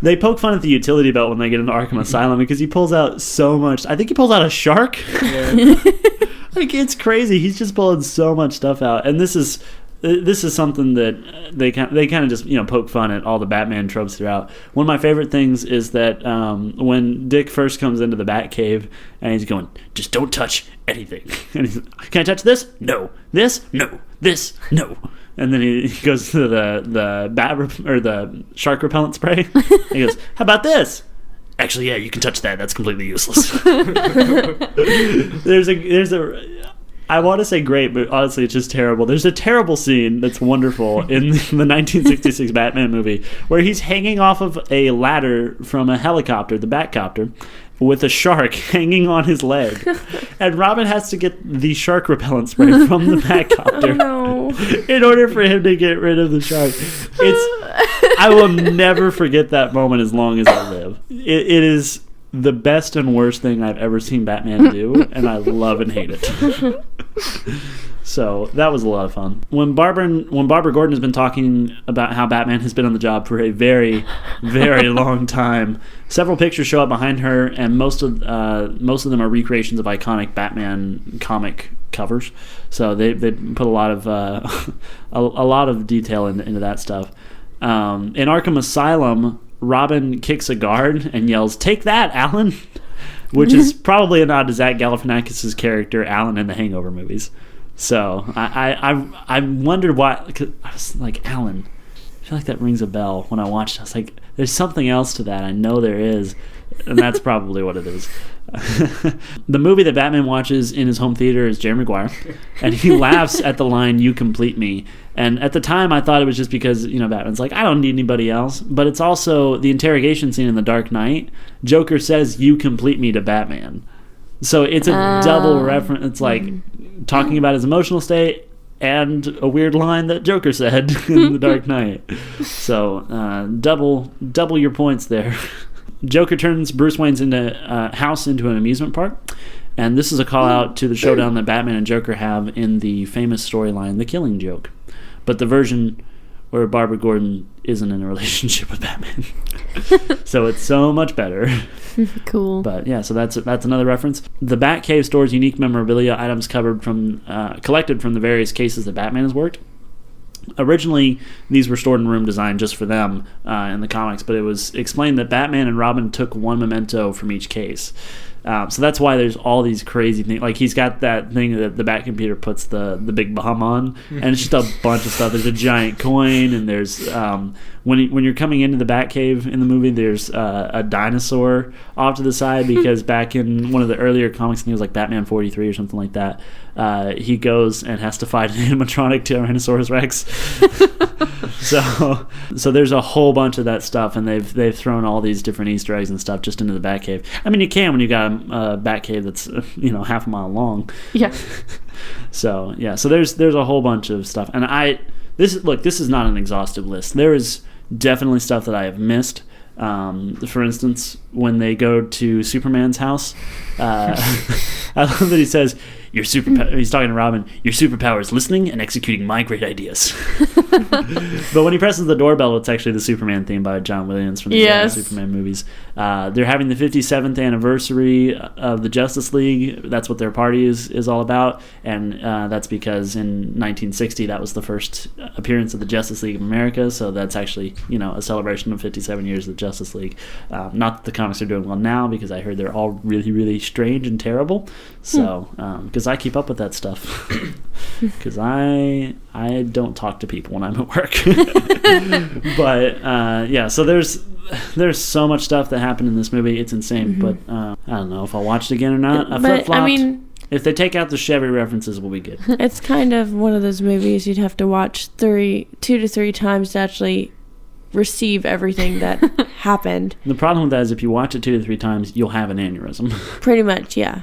They poke fun at the utility belt when they get into Arkham Asylum because he pulls out so much. I think he pulls out a shark. Yeah. Like, it's crazy. He's just pulling so much stuff out. And this is something that they kind of just, poke fun at all the Batman tropes throughout. One of my favorite things is that when Dick first comes into the Batcave and he's going, "Just don't touch anything." And he's, "Can I touch this? No. This? No. This? No." And then he goes to the shark repellent spray. He goes, "How about this?" "Actually, yeah, you can touch that. That's completely useless." I want to say great, but honestly, it's just terrible. There's a terrible scene that's wonderful in the 1966 Batman movie where he's hanging off of a ladder from a helicopter, the Batcopter, with a shark hanging on his leg. And Robin has to get the shark repellent spray from the Batcopter in order for him to get rid of the shark. I will never forget that moment as long as I live. It is the best and worst thing I've ever seen Batman do, and I love and hate it. So that was a lot of fun. When Barbara Gordon has been talking about how Batman has been on the job for a very, very long time, several pictures show up behind her, and most of them are recreations of iconic Batman comic covers. So they put a lot of a lot of detail into that stuff. In Arkham Asylum, Robin kicks a guard and yells, "Take that, Alan!" which is probably a nod to Zach Galifianakis' character Alan in the Hangover movies. So I wondered why, cause I was like, Alan, I feel like that rings a bell. When I watched it, I was like, there's something else to that. I know there is, and that's probably what it is. The movie that Batman watches in his home theater is Jerry Maguire, and he laughs at the line, "You complete me." And at the time, I thought it was just because, Batman's like, I don't need anybody else. But it's also the interrogation scene in The Dark Knight. Joker says, "You complete me" to Batman. So it's a double reference. It's like talking about his emotional state and a weird line that Joker said in The Dark Knight. So double your points there. Joker turns Bruce Wayne's house into an amusement park. And this is a call out to the showdown that Batman and Joker have in the famous storyline, The Killing Joke. But the version where Barbara Gordon isn't in a relationship with Batman. So it's so much better. Cool. But yeah, so that's another reference. The Batcave stores unique memorabilia items collected from the various cases that Batman has worked. Originally, these were stored in room design just for them in the comics, but it was explained that Batman and Robin took one memento from each case. So that's why there's all these crazy things. Like he's got that thing that the Bat computer puts the big bomb on, and it's just a bunch of stuff. There's a giant coin, and there's when you're coming into the Bat cave in the movie, there's a dinosaur off to the side because back in one of the earlier comics, I think it was like Batman 43 or something like that. He goes and has to fight an animatronic Tyrannosaurus Rex. so there's a whole bunch of that stuff, and they've thrown all these different Easter eggs and stuff just into the Batcave. I mean, you can when you got a Batcave that's half a mile long. Yeah. So there's a whole bunch of stuff, and this is not an exhaustive list. There is definitely stuff that I have missed. For instance, when they go to Superman's house, I love that he says, he's talking to Robin, your superpower is listening and executing my great ideas. But when he presses the doorbell, it's actually the Superman theme by John Williams from the Superman movies. They're having the 57th anniversary of the Justice League. That's what their party is all about, and that's because in 1960 that was the first appearance of the Justice League of America, so that's actually a celebration of 57 years of the Justice League. Not that the comics are doing well now, because I heard they're all really, really strange and terrible. So because I keep up with that stuff, because I don't talk to people when I'm at work. But so there's so much stuff that happened in this movie. It's insane. But I don't know if I'll watch it again or not. I flip-flopped. I mean, if they take out the Chevy references, we'll be good. It's kind of one of those movies you'd have to watch 2 to 3 times to actually receive everything that happened. The problem with that is if you watch it 2 to 3 times, you'll have an aneurysm. Pretty much, yeah.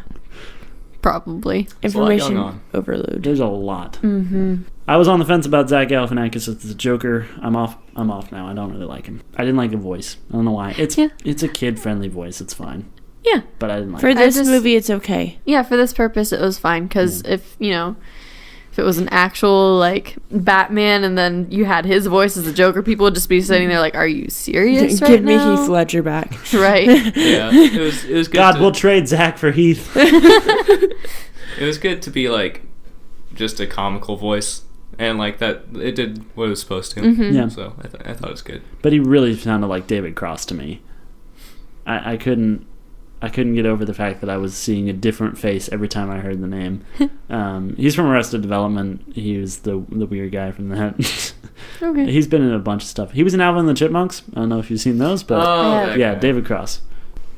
Probably. Information overload. There's a lot. Mm-hmm. I was on the fence about Zach Galifianakis as the Joker. I'm off now. I don't really like him. I didn't like the voice. I don't know why. It's a kid-friendly voice. It's fine. Yeah. But I didn't like it. For this movie, it's okay. Yeah, for this purpose, it was fine. Because if it was an actual, Batman and then you had his voice as the Joker, people would just be sitting there like, are you serious right Give now? me Heath Ledger back. Right. Yeah. It was good. God, we'll trade Zach for Heath. It was good to be, just a comical voice. And, that, it did what it was supposed to. Mm-hmm. Yeah. So, I thought it was good. But he really sounded like David Cross to me. I couldn't get over the fact that I was seeing a different face every time I heard the name. He's from Arrested Development. He was the weird guy from that. Okay. He's been in a bunch of stuff. He was in Alvin and the Chipmunks. I don't know if you've seen those, but David Cross.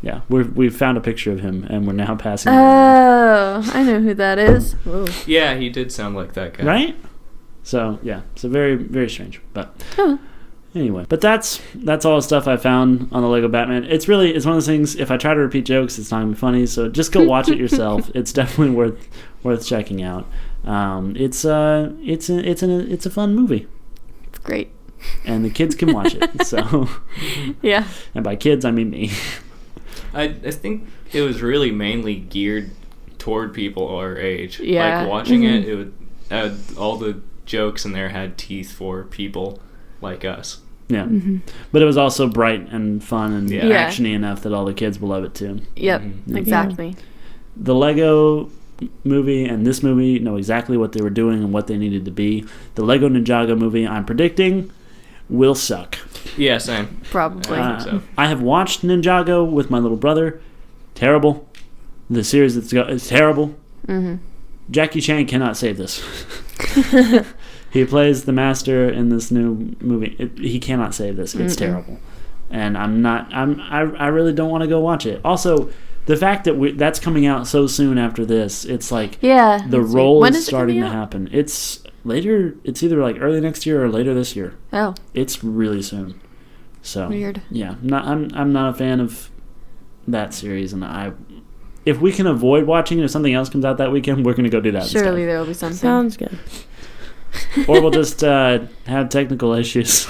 Yeah, we've found a picture of him, and we're now passing. Oh, I know who that is. Whoa. Yeah, he did sound like that guy. Right? So very, very strange. But anyway, but that's all the stuff I found on the Lego Batman. It's one of those things. If I try to repeat jokes, it's not gonna be funny. So just go watch it yourself. It's definitely worth checking out. It's a fun movie. It's great. And the kids can watch it. So yeah. And by kids, I mean me. I think it was really mainly geared toward people our age. Yeah. Watching it had all the jokes in there had teeth for people like us. Yeah. Mm-hmm. But it was also bright and fun and Yeah. actiony enough that all the kids will love it too. Yep, Mm-hmm. exactly. The Lego movie and this movie know exactly what they were doing and what they needed to be. The Lego Ninjago movie, I'm predicting, will suck. Yeah, same. Probably. I think so. I have watched Ninjago with my little brother. Terrible. The series is terrible. Mm-hmm. Jackie Chan cannot save this. He plays the master in this new movie. He cannot save this. It's terrible. And I really don't want to go watch it. Also, the fact that that's coming out so soon after this, it's like the role is starting to happen. It's later. It's either early next year or later this year. Oh. It's really soon. So weird. Yeah, I'm not a fan of that series, and if we can avoid watching it, if something else comes out that weekend, we're going to go do that. Surely instead. there will be something. Sounds good. Or we'll just have technical issues.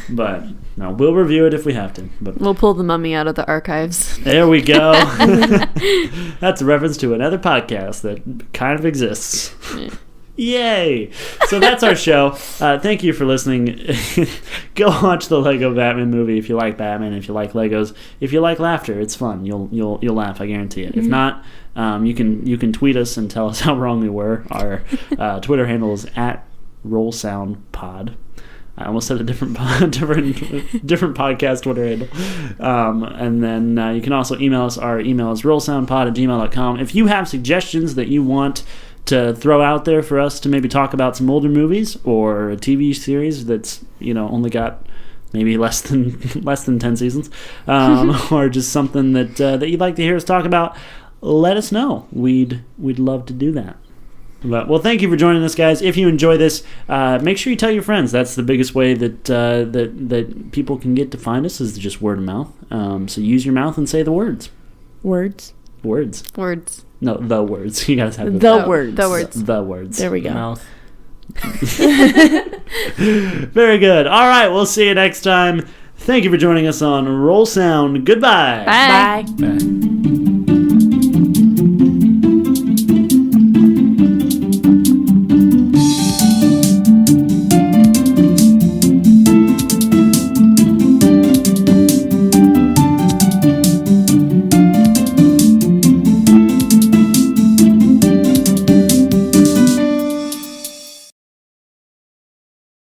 But no, we'll review it if we have to. But we'll pull the Mummy out of the archives. There we go. That's a reference to another podcast that kind of exists. Yay! So that's our show. Thank you for listening. Go watch the Lego Batman movie if you like Batman. If you like Legos, if you like laughter, it's fun. You'll laugh. I guarantee it. If not, you can tweet us and tell us how wrong we were. Our Twitter handle is @RollSoundPod. I almost said a different podcast Twitter handle. And then you can also email us. Our email is rollsoundpod@gmail.com. If you have suggestions that you want to throw out there for us to maybe talk about some older movies or a TV series that's only got maybe less than 10 seasons, or just something that you'd like to hear us talk about, let us know. We'd love to do that. But, well, thank you for joining us, guys. If you enjoy this, make sure you tell your friends. That's the biggest way that people can get to find us, is just word of mouth. So use your mouth and say the words. Words. No, the words. You guys have the words. The words. There we go. Mouth. Very good. All right, we'll see you next time. Thank you for joining us on Roll Sound. Goodbye. Bye. Bye. Bye.